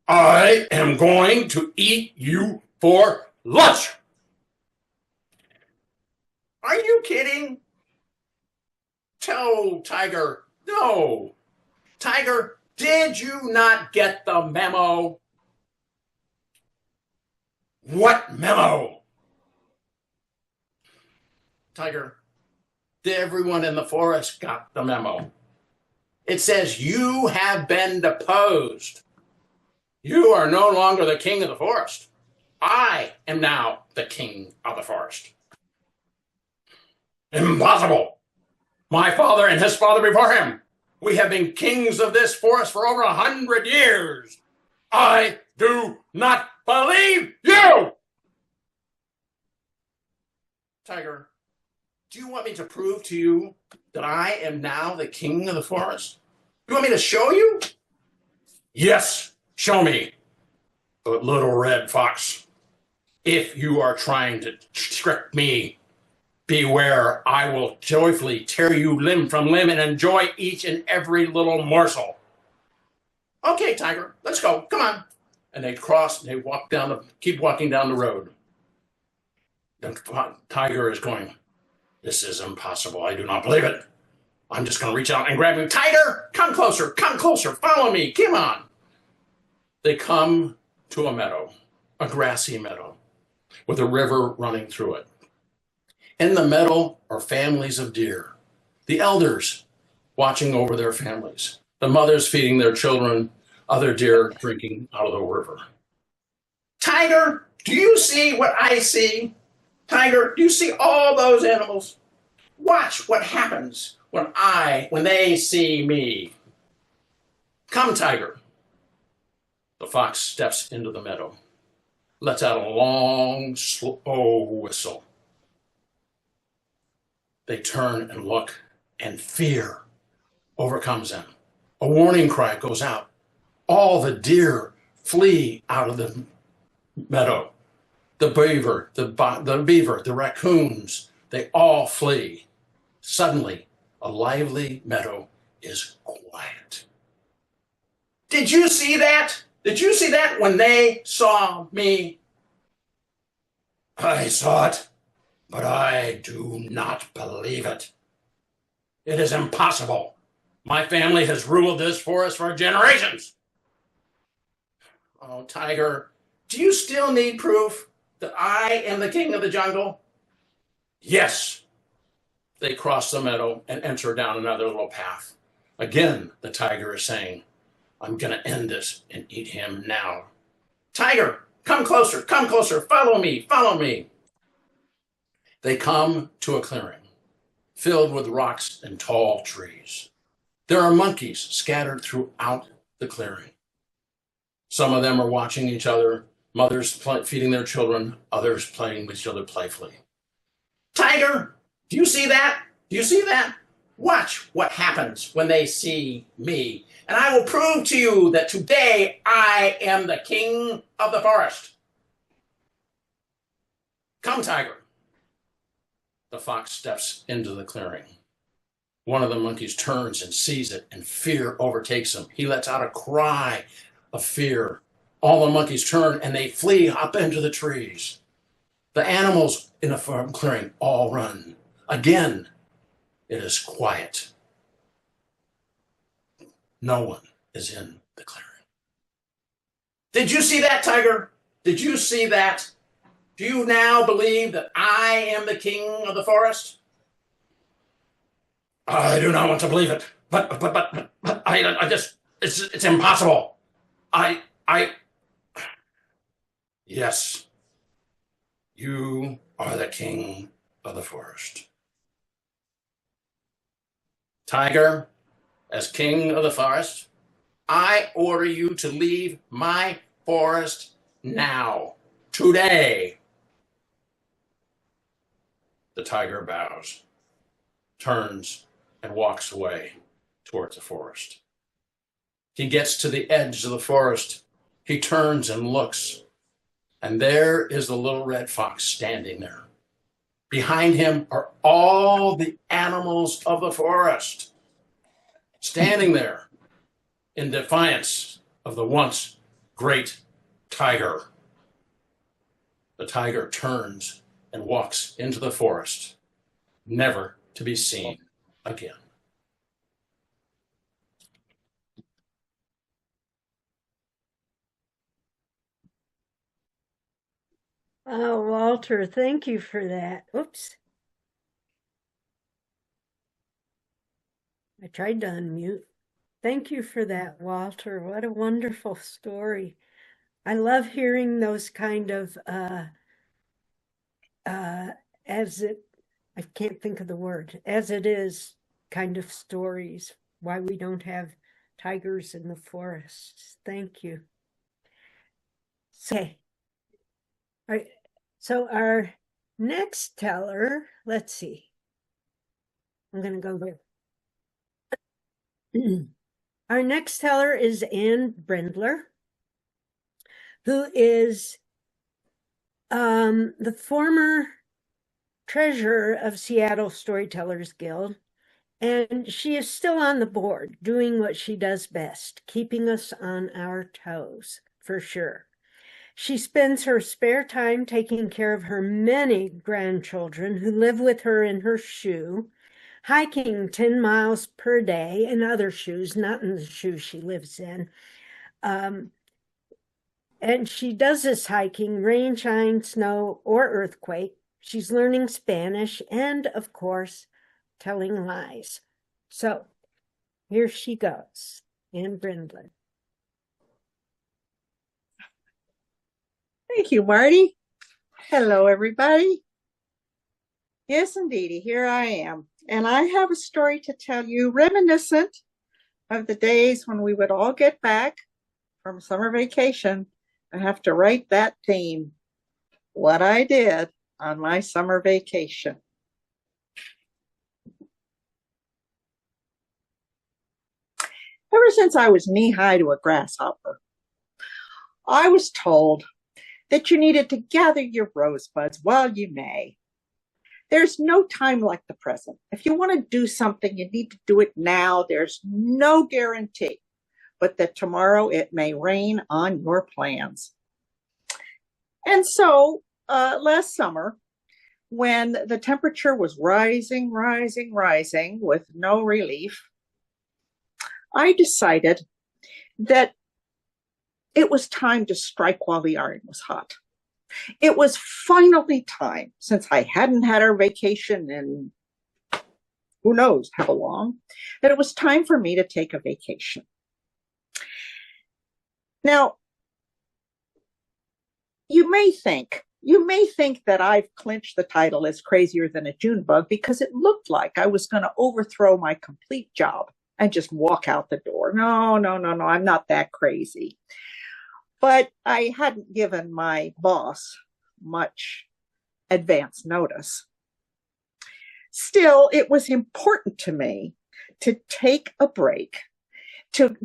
I am going to eat you for lunch. Are you kidding? Tell Tiger, no. Tiger, did you not get the memo? What memo? Tiger, everyone in the forest got the memo. It says you have been deposed. You are no longer the king of the forest. I am now the king of the forest. Impossible. My father and his father before him. We have been kings of this forest for over 100 years. I do not believe you! Tiger, do you want me to prove to you that I am now the king of the forest? You want me to show you? Yes, show me. But little red fox, if you are trying to trick me, beware, I will joyfully tear you limb from limb and enjoy each and every little morsel. Okay, Tiger, let's go. Come on. And they keep walking down the road. The Tiger is going, this is impossible. I do not believe it. I'm just going to reach out and grab him. Tiger, come closer, follow me, come on. They come to a meadow, a grassy meadow, with a river running through it. In the meadow are families of deer, the elders watching over their families, the mothers feeding their children, other deer drinking out of the river. Tiger, do you see what I see? Tiger, do you see all those animals? Watch what happens when they see me. Come, Tiger. The fox steps into the meadow, lets out a long, slow whistle. They turn and look, and fear overcomes them. A warning cry goes out. All the deer flee out of the meadow. The beaver, the raccoons, they all flee. Suddenly, a lively meadow is quiet. Did you see that? Did you see that when they saw me? I saw it, but I do not believe it. It is impossible. My family has ruled this forest for generations. Oh, Tiger, do you still need proof that I am the king of the jungle? Yes. They cross the meadow and enter down another little path. Again, the tiger is saying, I'm going to end this and eat him now. Tiger, come closer, follow me. They come to a clearing filled with rocks and tall trees. There are monkeys scattered throughout the clearing. Some of them are watching each other, mothers feeding their children, others playing with each other playfully. Tiger, do you see that? Do you see that? Watch what happens when they see me, and I will prove to you that today I am the king of the forest. Come, Tiger. The fox steps into the clearing. One of the monkeys turns and sees it, and fear overtakes him. He lets out a cry of fear. All the monkeys turn and they flee up into the trees. The animals in the farm clearing all run. Again, it is quiet. No one is in the clearing. Did you see that, Tiger? Did you see that? Do you now believe that I am the king of the forest? I do not want to believe it, but I just, it's impossible. Yes, you are the king of the forest. Tiger, as king of the forest, I order you to leave my forest now, today. The tiger bows, turns, and walks away towards the forest. He gets to the edge of the forest. He turns and looks, and there is the little red fox standing there. Behind him are all the animals of the forest, standing there in defiance of the once great tiger. The tiger turns and walks into the forest, never to be seen again. Oh, Walter, thank you for that. Oops. I tried to unmute. Thank you for that, Walter. What a wonderful story. I love hearing those kind of I can't think of the word, as it is kind of stories, why we don't have tigers in the forests. Thank you. Okay. All right. So our next teller, let's see. I'm going to go there. Our next teller is Anne Brendler, who is the former treasurer of Seattle Storytellers Guild, and she is still on the board doing what she does best, keeping us on our toes, for sure. She spends her spare time taking care of her many grandchildren who live with her in her shoe, hiking 10 miles per day in other shoes, not in the shoe she lives in. And she does this hiking, rain, shine, snow, or earthquake. She's learning Spanish and, of course, telling lies. So here she goes, Anne Brendler. Thank you, Marty. Hello, everybody. Yes, indeedy, here I am. And I have a story to tell you reminiscent of the days when we would all get back from summer vacation and have to write that theme, what I did on my summer vacation. Ever since I was knee-high to a grasshopper, I was told that you needed to gather your rosebuds while you may. There's no time like the present. If you want to do something, you need to do it now. There's no guarantee, but that tomorrow it may rain on your plans. And so last summer, when the temperature was rising with no relief, I decided that it was time to strike while the iron was hot. It was finally time, since I hadn't had our vacation in who knows how long, that it was time for me to take a vacation. Now, you may think that I've clinched the title as crazier than a June bug because it looked like I was going to overthrow my complete job and just walk out the door. No, I'm not that crazy. But I hadn't given my boss much advance notice. Still, it was important to me to take a break, to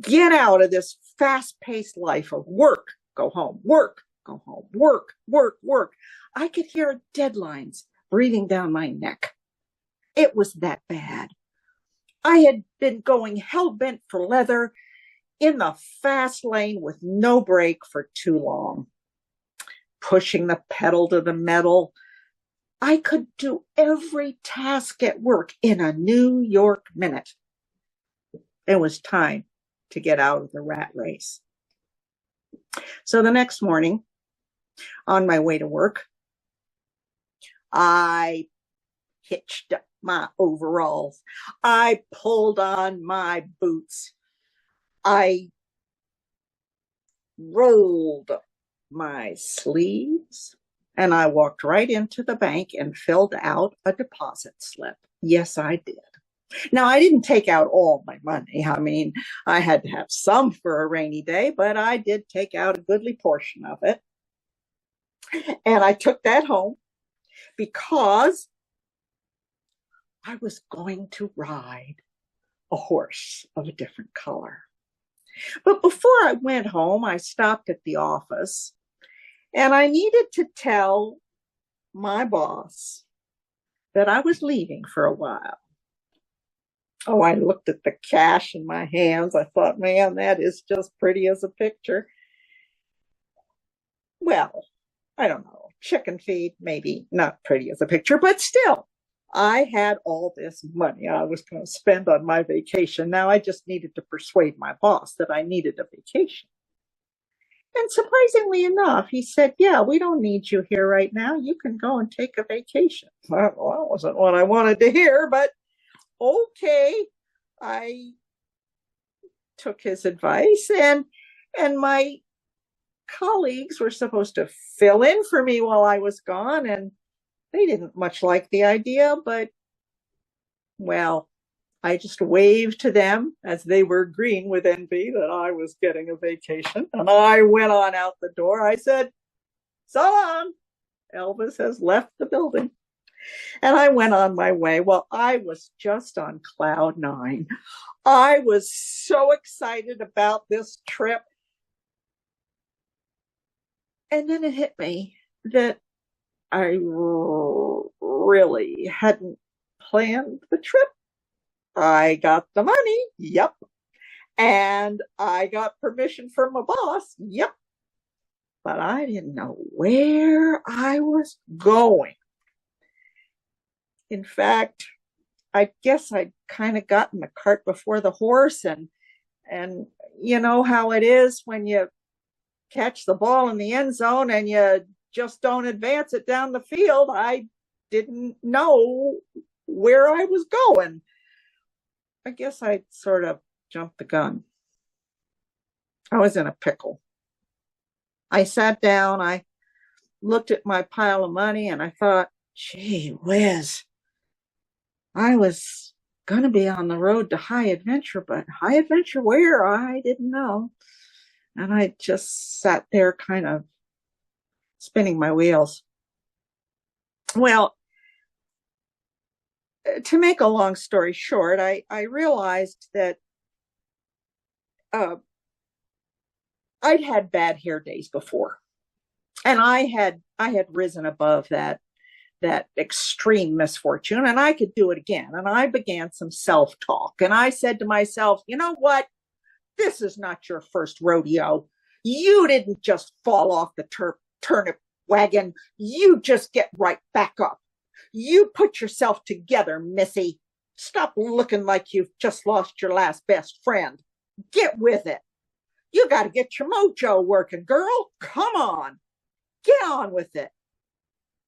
get out of this fast-paced life of work, go home, work, go home, work, work, work. I could hear deadlines breathing down my neck. It was that bad. I had been going hell-bent for leather in the fast lane with no brake for too long, pushing the pedal to the metal. I could do every task at work in a New York minute. It was time to get out of the rat race. So the next morning, on my way to work, I hitched up my overalls. I pulled on my boots. I rolled my sleeves and I walked right into the bank and filled out a deposit slip. Yes, I did. Now, I didn't take out all my money. I mean, I had to have some for a rainy day, but I did take out a goodly portion of it. And I took that home because I was going to ride a horse of a different color. But before I went home, I stopped at the office and I needed to tell my boss that I was leaving for a while. Oh, I looked at the cash in my hands. I thought, man, that is just pretty as a picture. Well, I don't know, chicken feed, maybe not pretty as a picture, but still, I had all this money I was going to spend on my vacation. Now I just needed to persuade my boss that I needed a vacation. And surprisingly enough, he said, yeah, we don't need you here right now. You can go and take a vacation. Well, that wasn't what I wanted to hear, but okay. I took his advice, and my colleagues were supposed to fill in for me while I was gone, and they didn't much like the idea, but well, I just waved to them as they were agreeing with envy that I was getting a vacation, and I went on out the door. I said, so long. Elvis has left the building. And I went on my way. Well, I was just on cloud nine. I was so excited about this trip. And then it hit me that I really hadn't planned the trip. I got the money, yep. And I got permission from my boss, yep. But I didn't know where I was going. In fact, I guess I'd kind of gotten the cart before the horse, and you know how it is when you catch the ball in the end zone and you just don't advance it down the field. I didn't know where I was going. I guess I sort of jumped the gun. I was in a pickle. I sat down, I looked at my pile of money, and I thought, gee whiz, I was going to be on the road to high adventure, but high adventure where? I didn't know. And I just sat there kind of spinning my wheels. Well, to make a long story short, I realized that I'd had bad hair days before, and I had risen above that extreme misfortune, and I could do it again. And I began some self-talk, and I said to myself, you know what? This is not your first rodeo. You didn't just fall off the turnip wagon. You just get right back up. You put yourself together, Missy. Stop looking like you've just lost your last best friend. Get with it. You got to get your mojo working, girl. Come on. Get on with it.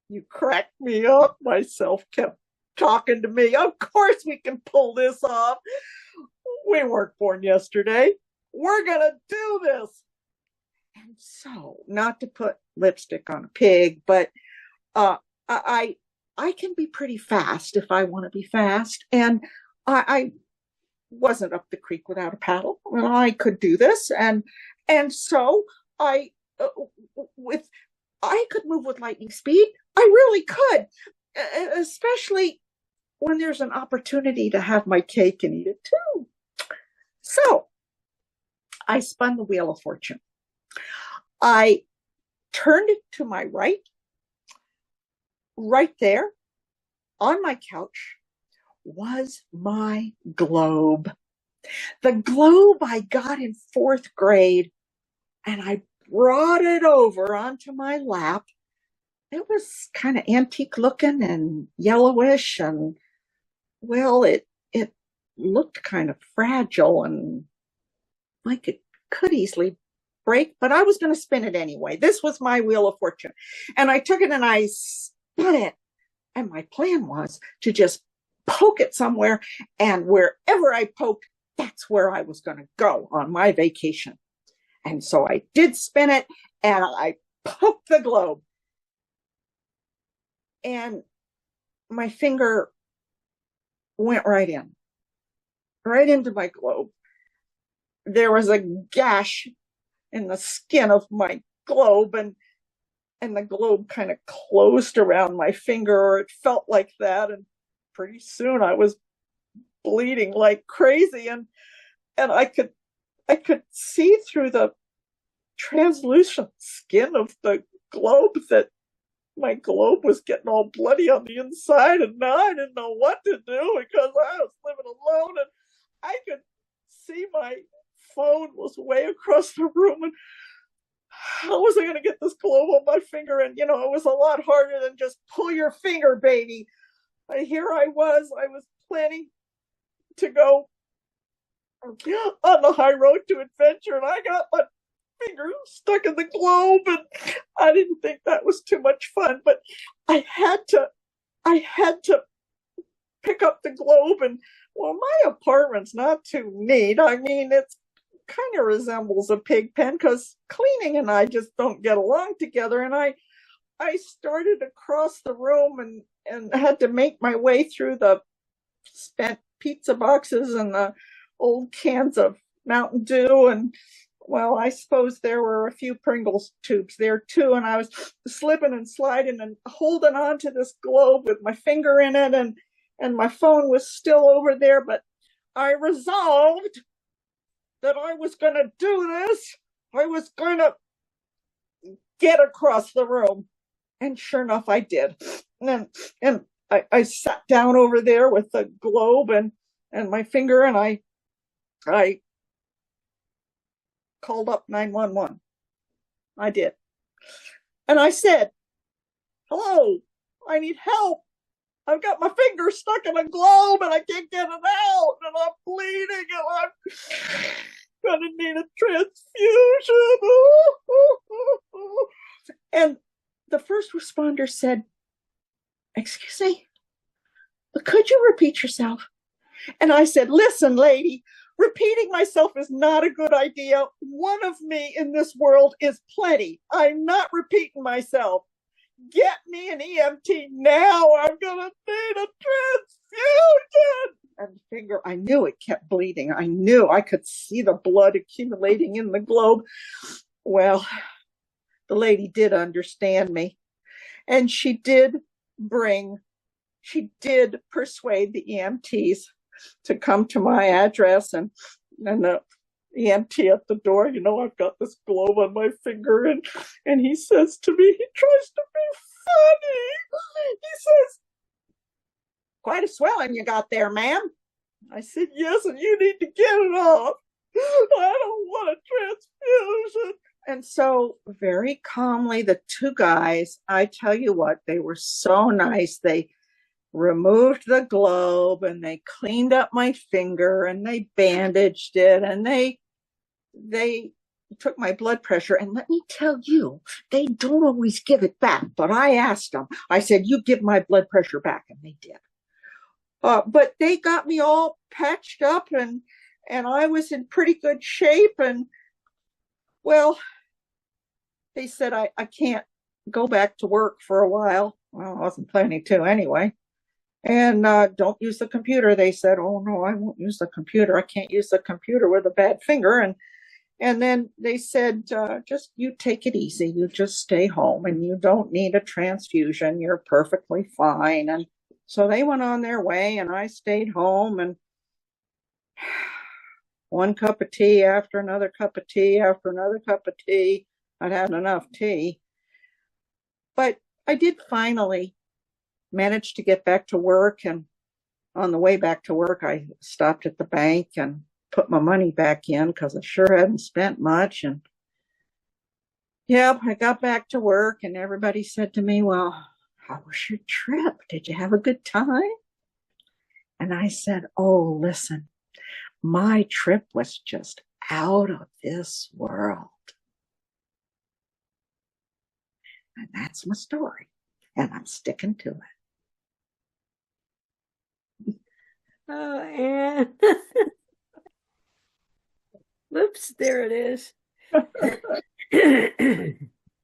You cracked me up. Myself kept talking to me. Of course we can pull this off. We weren't born yesterday. We're going to do this. And so, not to put lipstick on a pig, but I can be pretty fast if I want to be fast. And I wasn't up the creek without a paddle. I could do this. And so I could move with lightning speed. I really could, especially when there's an opportunity to have my cake and eat it too. So I spun the wheel of fortune. I turned it to my right. Right there on my couch was my globe. The globe I got in 4th grade, and I brought it over onto my lap. It was kind of antique looking and yellowish, and well, it looked kind of fragile and like it could easily break, but I was going to spin it anyway. This was my wheel of fortune. And I took it and I spun it. And my plan was to just poke it somewhere, and wherever I poked, that's where I was going to go on my vacation. And so I did spin it, and I poked the globe. And my finger went right into my globe. There was a gash in the skin of my globe, and the globe kind of closed around my finger, or it felt like that. And pretty soon I was bleeding like crazy, and I could see through the translucent skin of the globe that my globe was getting all bloody on the inside, and now I didn't know what to do because I was living alone, and I could see my phone was way across the room, and how was I going to get this globe on my finger? And, it was a lot harder than just pull your finger, baby. Here I was planning to go on the high road to adventure, and I got my finger stuck in the globe, and I didn't think that was too much fun, but I had to pick up the globe. And well, my apartment's not too neat. I mean, it's kind of resembles a pig pen because cleaning and I just don't get along together. And I started across the room and had to make my way through the spent pizza boxes and the old cans of Mountain Dew. And well, I suppose there were a few Pringles tubes there too. And I was slipping and sliding and holding on to this globe with my finger in it. And my phone was still over there, but I resolved that I was going to do this. I was going to get across the room. And sure enough, I did. And I sat down over there with the globe and my finger, and I called up 911. I did. And I said, hello, I need help. I've got my finger stuck in a globe and I can't get it out, and I'm bleeding, and I'm gonna need a transfusion. And the first responder said, excuse me, could you repeat yourself? And I said, listen, lady, repeating myself is not a good idea. One of me in this world is plenty. I'm not repeating myself. Get me an EMT now. I'm gonna need a transfusion. And the finger, I knew it kept bleeding. I knew I could see the blood accumulating in the globe. Well, the lady did understand me, and she did persuade the EMTs to come to my address, and the EMT at the door, I've got this globe on my finger, and he says to me, he tries to be funny. He says, quite a swelling you got there, ma'am. I said, yes, and you need to get it off. I don't want a transfusion. And so very calmly, the two guys, I tell you what, they were so nice. They removed the globe and they cleaned up my finger and they bandaged it, and they took my blood pressure. And let me tell you, they don't always give it back. But I asked them, I said, you give my blood pressure back. And they did. But they got me all patched up, and I was in pretty good shape. And well, they said I can't go back to work for a while. Well, I wasn't planning to anyway. And don't use the computer. They said, oh, no, I won't use the computer. I can't use the computer with a bad finger. And then they said, just you take it easy. You just stay home, and you don't need a transfusion. You're perfectly fine. And so they went on their way, and I stayed home, and one cup of tea after another cup of tea after another cup of tea. I'd had enough tea. But I did finally manage to get back to work. And on the way back to work, I stopped at the bank and put my money back in because I sure hadn't spent much. And yeah, I got back to work, and everybody said to me, well, how was your trip? Did you have a good time? And I said, oh, listen, my trip was just out of this world. And that's my story, and I'm sticking to it. Oh, Anne. Whoops, there it is.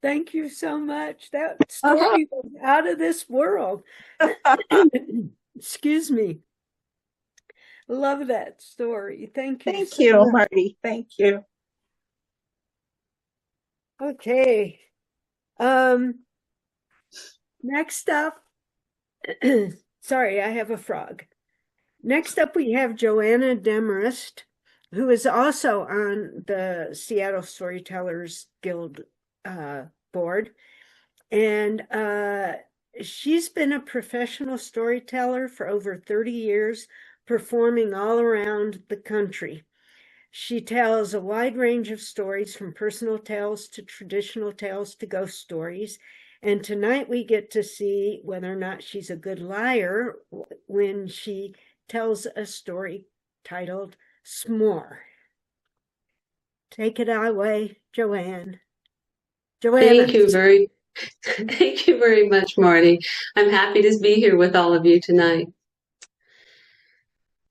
Thank you so much. That story was out of this world. Excuse me. Love that story. Thank you. Thank you, Marty. Thank you. Okay. Next up, sorry, I have a frog. Next up, we have Joanna Demarest, who is also on the Seattle Storytellers Guild board. And she's been a professional storyteller for over 30 years, performing all around the country. She tells a wide range of stories, from personal tales to traditional tales to ghost stories. And tonight we get to see whether or not she's a good liar when she tells a story titled S'more. Take it away, Joanna. Thank you very much, Marty. I'm happy to be here with all of you tonight.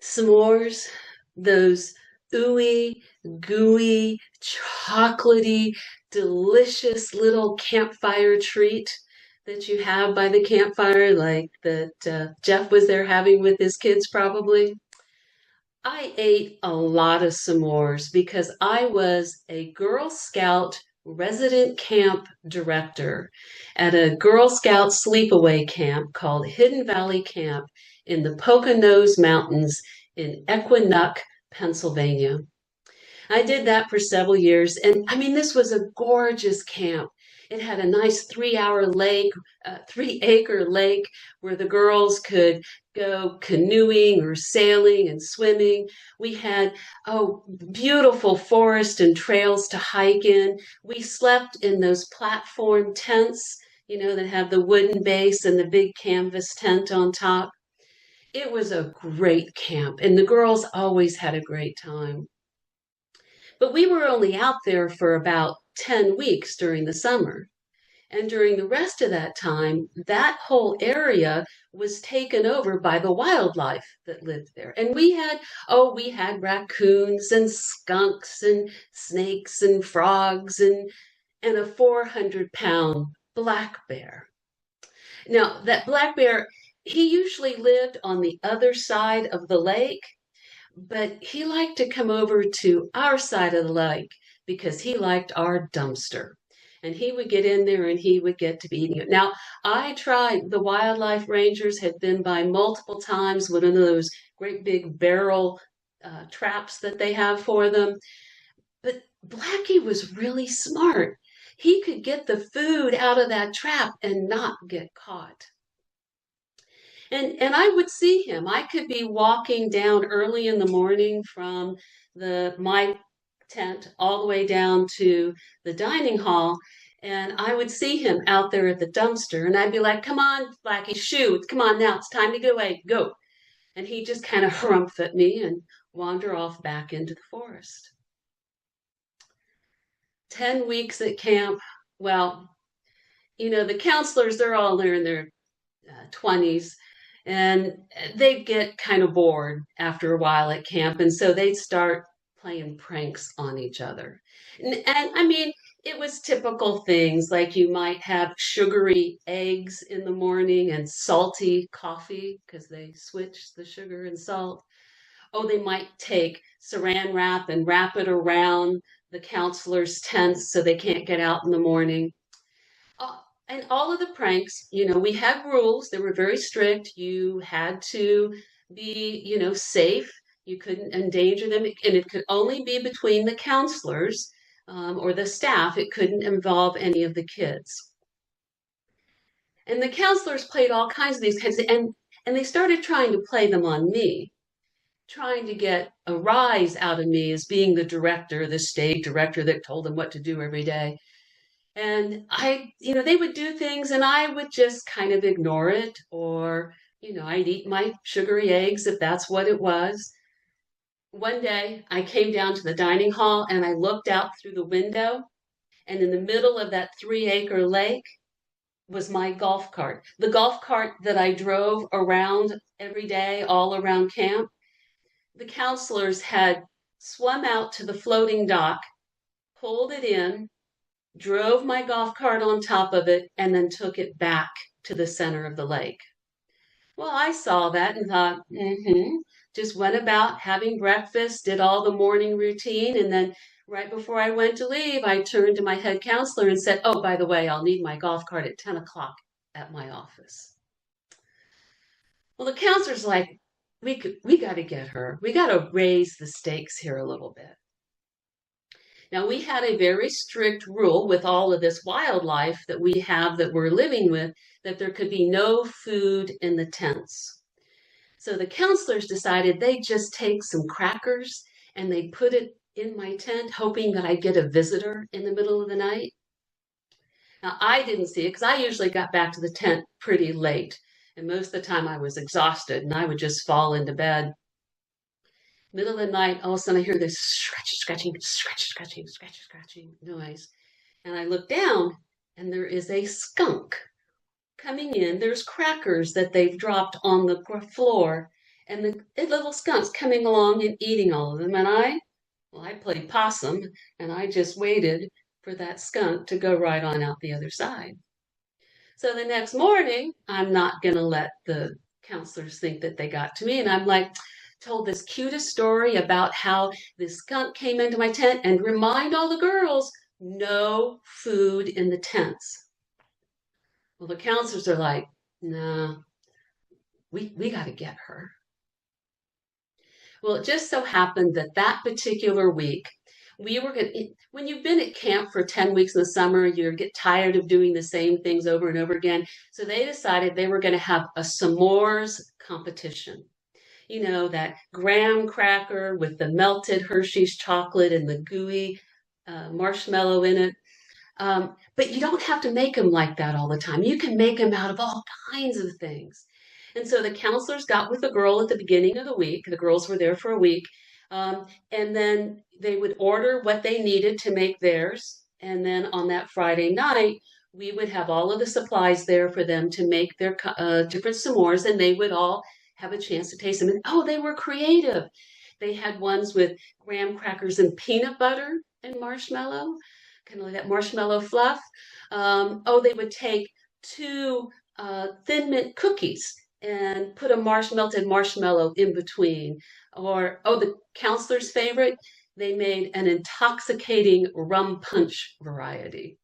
S'mores, those ooey, gooey, chocolatey, delicious little campfire treat that you have by the campfire, like that Jeff was there having with his kids probably. I ate a lot of s'mores because I was a Girl Scout resident camp director at a Girl Scout sleepaway camp called Hidden Valley Camp in the Poconos Mountains in Equinuk, Pennsylvania. I did that for several years, and I mean, this was a gorgeous camp. It had a nice 3-hour lake, 3-acre lake where the girls could go canoeing or sailing and swimming. We had beautiful forest and trails to hike in. We slept in those platform tents, that have the wooden base and the big canvas tent on top. It was a great camp, and the girls always had a great time. But we were only out there for about 10 weeks during the summer. And during the rest of that time, that whole area was taken over by the wildlife that lived there. And we had raccoons and skunks and snakes and frogs and a 400-pound black bear. Now, that black bear, he usually lived on the other side of the lake, but he liked to come over to our side of the lake because he liked our dumpster. And he would get in there and he would get to be eating it. Now, I tried, the wildlife rangers had been by multiple times with one of those great big barrel traps that they have for them. But Blackie was really smart. He could get the food out of that trap and not get caught. And I would see him. I could be walking down early in the morning from my tent all the way down to the dining hall, and I would see him out there at the dumpster, and I'd be like, "Come on, Blackie, shoo, come on now, it's time to get away, go." And he'd just kind of harumph at me and wander off back into the forest. 10 weeks at camp. Well, the counselors, they're all there in their 20s, and they'd get kind of bored after a while at camp, and so they'd start playing pranks on each other. And I mean, it was typical things like you might have sugary eggs in the morning and salty coffee because they switched the sugar and salt. Oh, they might take saran wrap and wrap it around the counselors' tents so they can't get out in the morning. And all of the pranks, we had rules. They were very strict. You had to be, safe. You couldn't endanger them. And it could only be between the counselors or the staff. It couldn't involve any of the kids. And the counselors played all kinds of these kinds and they started trying to play them on me, trying to get a rise out of me as being the director, the stage director that told them what to do every day. And they would do things and I would just kind of ignore it, or, I'd eat my sugary eggs if that's what it was. One day I came down to the dining hall and I looked out through the window, and in the middle of that 3-acre lake was my golf cart. The golf cart that I drove around every day, all around camp. The counselors had swum out to the floating dock, pulled it in, drove my golf cart on top of it, and then took it back to the center of the lake. Well, I saw that and thought, just went about having breakfast, did all the morning routine, and then right before I went to leave, I turned to my head counselor and said, "Oh, by the way, I'll need my golf cart at 10 o'clock at my office." Well, the counselor's like, we got to get her. We got to raise the stakes here a little bit. Now, we had a very strict rule with all of this wildlife that we have that we're living with, that there could be no food in the tents. So the counselors decided they'd just take some crackers and they put it in my tent, hoping that I'd get a visitor in the middle of the night. Now, I didn't see it because I usually got back to the tent pretty late. And most of the time I was exhausted and I would just fall into bed. Middle of the night, all of a sudden I hear this scratching noise. And I look down and there is a skunk coming in. There's crackers that they've dropped on the floor. And the little skunk's coming along and eating all of them. And I played possum and I just waited for that skunk to go right on out the other side. So the next morning, I'm not going to let the counselors think that they got to me. And I'm like, told this cutest story about how this skunk came into my tent and remind all the girls, no food in the tents. Well, the counselors are like, nah, we got to get her. Well, it just so happened that that particular week, when you've been at camp for 10 weeks in the summer, you get tired of doing the same things over and over again. So they decided they were going to have a s'mores competition. You know, that graham cracker with the melted Hershey's chocolate and the gooey marshmallow in it. But you don't have to make them like that all the time. You can make them out of all kinds of things. And so the counselors got with the girl at the beginning of the week. The girls were there for a week. And then they would order what they needed to make theirs. And then on that Friday night, we would have all of the supplies there for them to make their different s'mores, and they would all have a chance to taste them. And they were creative. They had ones with graham crackers and peanut butter and marshmallow, kind of like that marshmallow fluff. They would take 2 Thin Mint cookies and put a melted marshmallow in between. Or, the counselor's favorite, they made an intoxicating rum punch variety.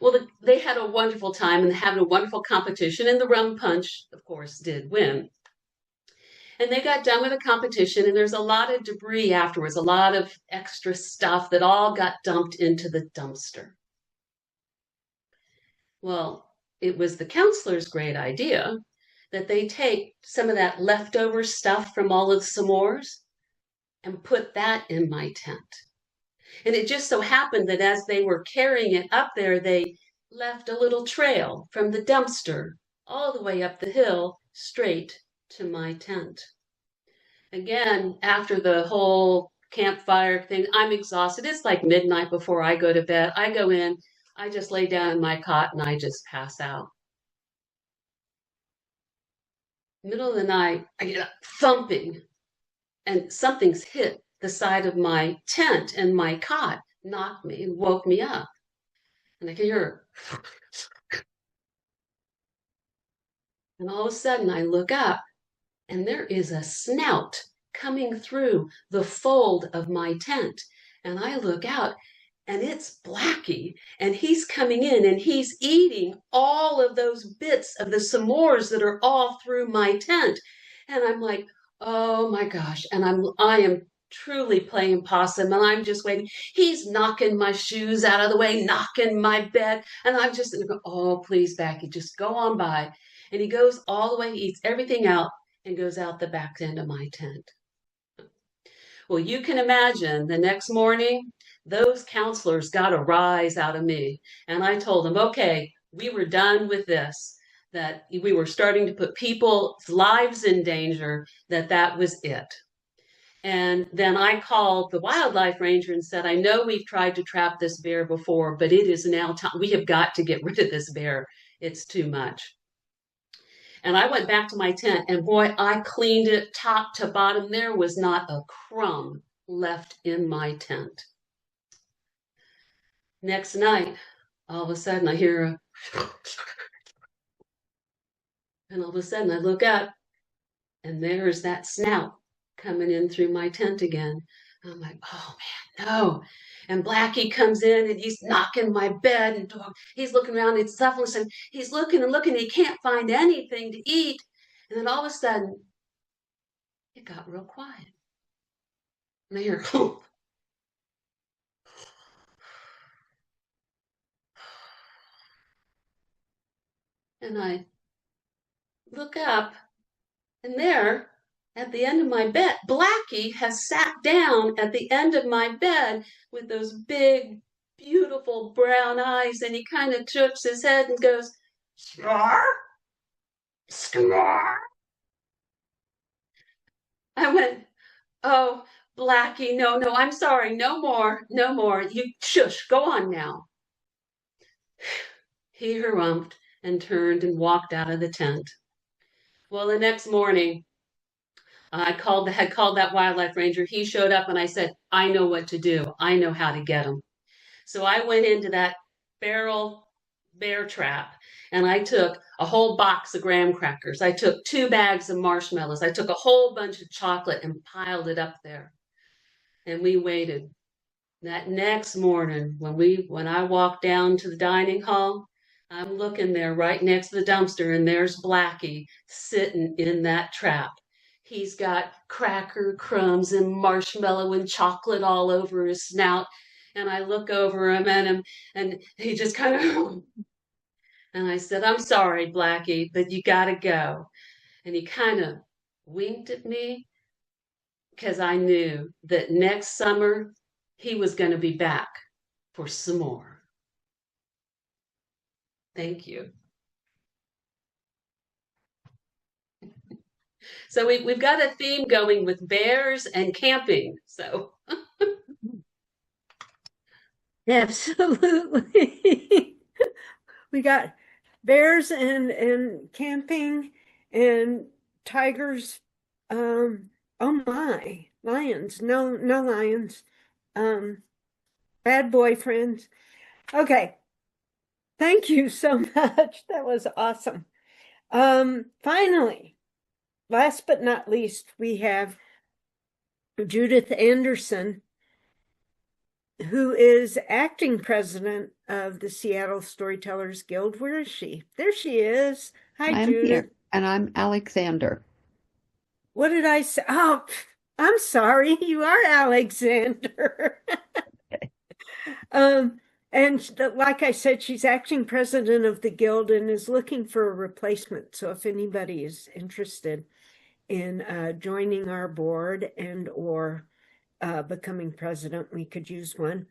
Well, they had a wonderful time and having a wonderful competition, and the rum punch, of course, did win. And they got done with the competition, and there's a lot of debris afterwards, a lot of extra stuff that all got dumped into the dumpster. Well, it was the counselor's great idea that they take some of that leftover stuff from all of the s'mores and put that in my tent. And it just so happened that as they were carrying it up there, they left a little trail from the dumpster all the way up the hill straight to my tent. Again, after the whole campfire thing, I'm exhausted. It's like midnight before I go to bed. I go in, I just lay down in my cot and I just pass out. Middle of the night, I get up thumping and something's hit the side of my tent, and my cot knocked me and woke me up. And I can hear, and all of a sudden I look up and there is a snout coming through the fold of my tent. And I look out and it's Blackie, and he's coming in and he's eating all of those bits of the s'mores that are all through my tent. And I'm like, oh my gosh. And I am truly playing possum, and I'm just waiting. He's knocking my shoes out of the way, knocking my bed. And I'm just, oh, please, Blackie, just go on by. And he goes all the way, eats everything out, and goes out the back end of my tent. Well, you can imagine the next morning, those counselors got a rise out of me. And I told them, okay, we were done with this, that we were starting to put people's lives in danger, that was it. And then I called the wildlife ranger and said, I know we've tried to trap this bear before, but it is now time. We have got to get rid of this bear. It's too much. And I went back to my tent, and boy, I cleaned it top to bottom. There was not a crumb left in my tent. Next night, all of a sudden I hear and all of a sudden I look up, and there's that snout coming in through my tent again. I'm like, oh man, no. And Blackie comes in and he's knocking my bed, and he's looking around, it's selfless, and he's looking and looking, and he can't find anything to eat. And then all of a sudden, it got real quiet. And I hear, oh. And I look up, and there at the end of my bed. Blackie has sat down at the end of my bed with those big, beautiful brown eyes, and he kind of tilts his head and goes, "Snore, snore." I went, "Oh, Blackie, no, no, I'm sorry, no more, no more. You shush, go on now." He harumphed and turned and walked out of the tent. Well, the next morning, had called that wildlife ranger. He showed up and I said, "I know what to do. I know how to get him." So I went into that barrel bear trap and I took a whole box of graham crackers. I took 2 bags of marshmallows. I took a whole bunch of chocolate and piled it up there. And we waited. That next morning, when I walked down to the dining hall, I'm looking there right next to the dumpster, and there's Blackie sitting in that trap. He's got cracker crumbs and marshmallow and chocolate all over his snout. And I look over him at him, and he just kind of, and I said, "I'm sorry, Blackie, but you got to go." And he kind of winked at me because I knew that next summer he was going to be back for some more. Thank you. So we've got a theme going with bears and camping. So Absolutely. We got bears and camping and tigers. Oh my, lions. No, no lions. Bad boyfriends. Okay. Thank you so much. That was awesome. Finally, last but not least, we have Judith Anderson, who is acting president of the Seattle Storytellers Guild. Where is she? There she is. Hi, I'm Judith. here, and I'm Alexander. What did I say? Oh, I'm sorry. You are Alexander. And like I said, she's acting president of the guild and is looking for a replacement. So if anybody is interested in joining our board and or becoming president, we could use one.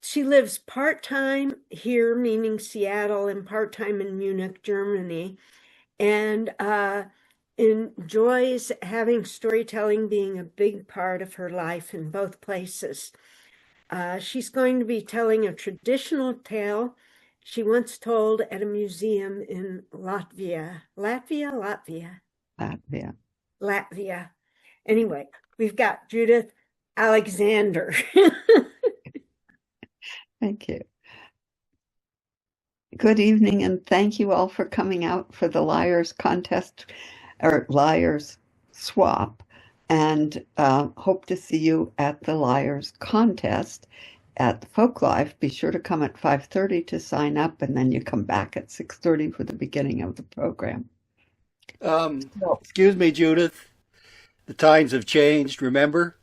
She lives part-time here, meaning Seattle, and part-time in Munich, Germany, and enjoys having storytelling being a big part of her life in both places. She's going to be telling a traditional tale she once told at a museum in Latvia. Latvia. Anyway, we've got Judith Alexander. Thank you. Good evening, and thank you all for coming out for the Liars Contest, or Liars Swap, and hope to see you at the Liars Contest at the Folk Live. Be sure to come at 5:30 to sign up, and then you come back at 6:30 for the beginning of the program. Excuse me, Judith. The times have changed, remember?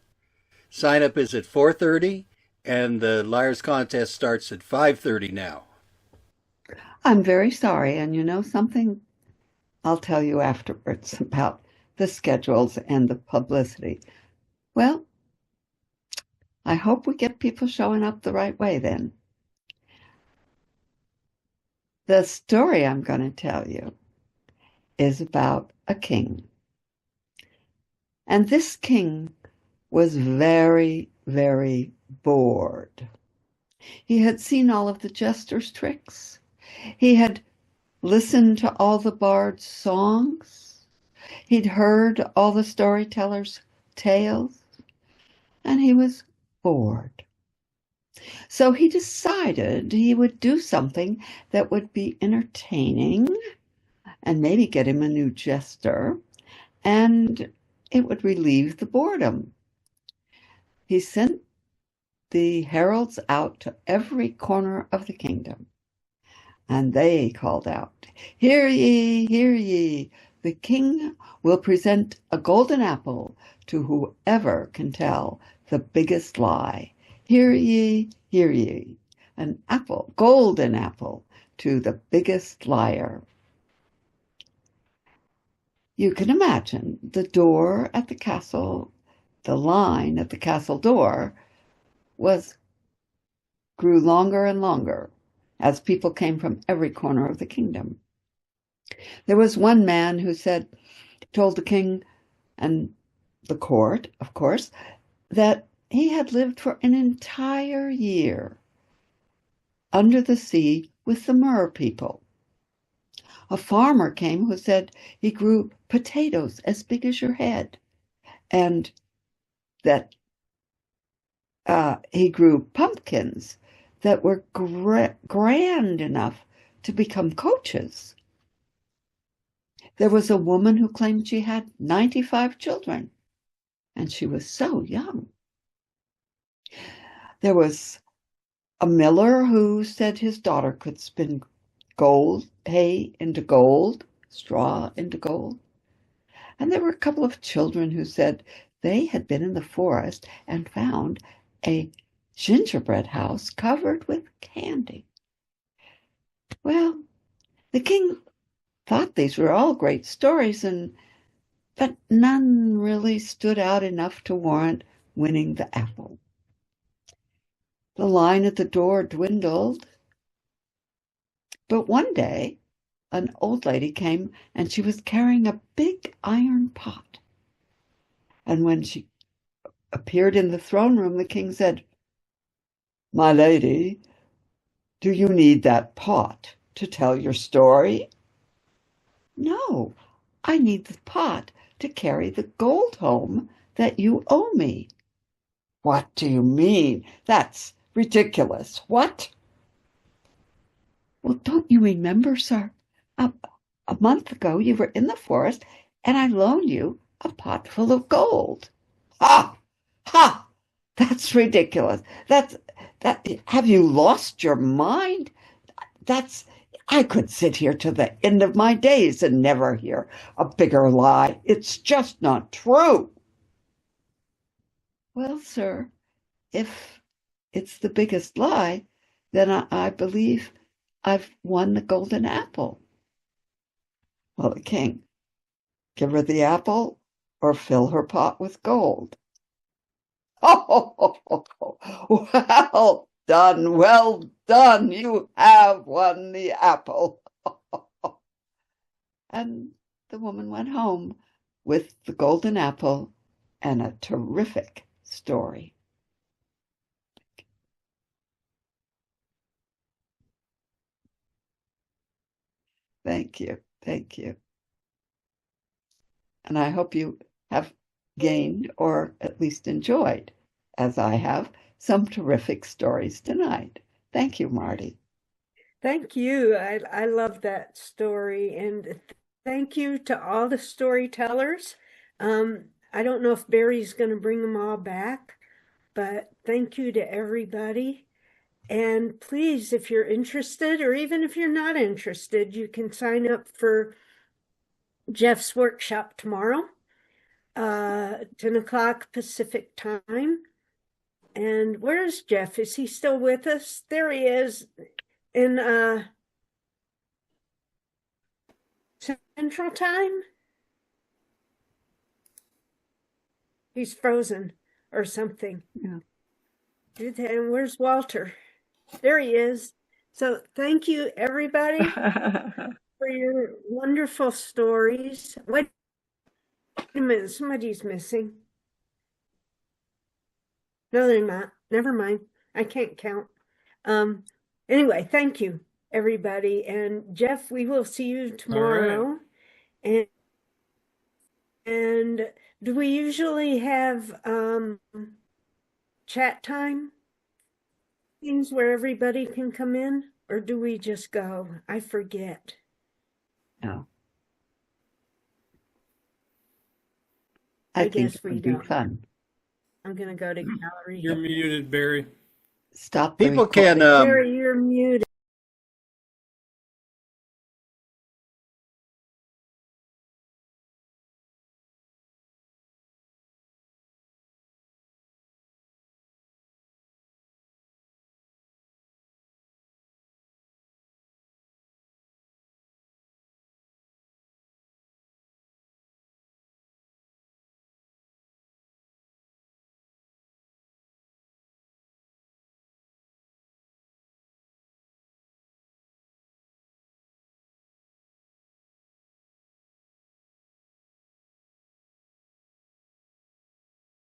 Sign up is at 4:30 and the Liars Contest starts at 5:30 now. I'm very sorry, and you know something? I'll tell you afterwards about the schedules and the publicity. Well, I hope we get people showing up the right way then. The story I'm going to tell you is about a king. And this king was very, very bored. He had seen all of the jesters' tricks. He had listened to all the bards' songs. He'd heard all the storytellers' tales, and he was bored. So he decided he would do something that would be entertaining and maybe get him a new jester, and it would relieve the boredom. He sent the heralds out to every corner of the kingdom, and they called out, "Hear ye, hear ye, the king will present a golden apple to whoever can tell the biggest lie. Hear ye, an apple, golden apple, to the biggest liar." You can imagine the door at the castle, the line at the castle door grew longer and longer as people came from every corner of the kingdom. There was one man who told the king and the court, of course, that he had lived for an entire year under the sea with the Mer people. A farmer came who said he grew potatoes as big as your head, and that he grew pumpkins that were grand enough to become coaches. There was a woman who claimed she had 95 children, and she was so young. There was a miller who said his daughter could spin hay into gold, straw into gold. And there were a couple of children who said they had been in the forest and found a gingerbread house covered with candy. Well, the king thought these were all great stories, but none really stood out enough to warrant winning the apple. The line at the door dwindled, but one day an old lady came, and she was carrying a big iron pot. And when she appeared in the throne room, the king said, "My lady, do you need that pot to tell your story?" "No, I need the pot to carry the gold home that you owe me." "What do you mean? That's ridiculous. What?" "Well, don't you remember, sir? A month ago you were in the forest and I loaned you a pot full of gold." "Ha! Ha! That's ridiculous. Have you lost your mind? I could sit here to the end of my days and never hear a bigger lie. It's just not true." "Well, sir, if it's the biggest lie, then I believe I've won the golden apple." Well, the king, give her the apple or fill her pot with gold. "Oh, well done, well done. You have won the apple." And the woman went home with the golden apple and a terrific story. Thank you. Thank you. And I hope you have gained, or at least enjoyed, as I have, some terrific stories tonight. Thank you, Marte. Thank you. I love that story. And thank you to all the storytellers. I don't know if Barry's going to bring them all back, but thank you to everybody. And please, if you're interested, or even if you're not interested, you can sign up for Jeff's workshop tomorrow, 10 o'clock Pacific time. And where is Jeff? Is he still with us? There he is in Central Time. He's frozen or something. Yeah. And where's Walter? There he is. So thank you, everybody, for your wonderful stories. Wait a minute, somebody's missing. No, they're not. Never mind. I can't count. Anyway, thank you, everybody. And Jeff, we will see you tomorrow. Right. And do we usually have chat time? Things where everybody can come in? Or do we just go? I forget. No. I guess we don't. Be fun. I'm going to go to gallery. You're muted, Barry. Stop. People can. Barry, you're muted.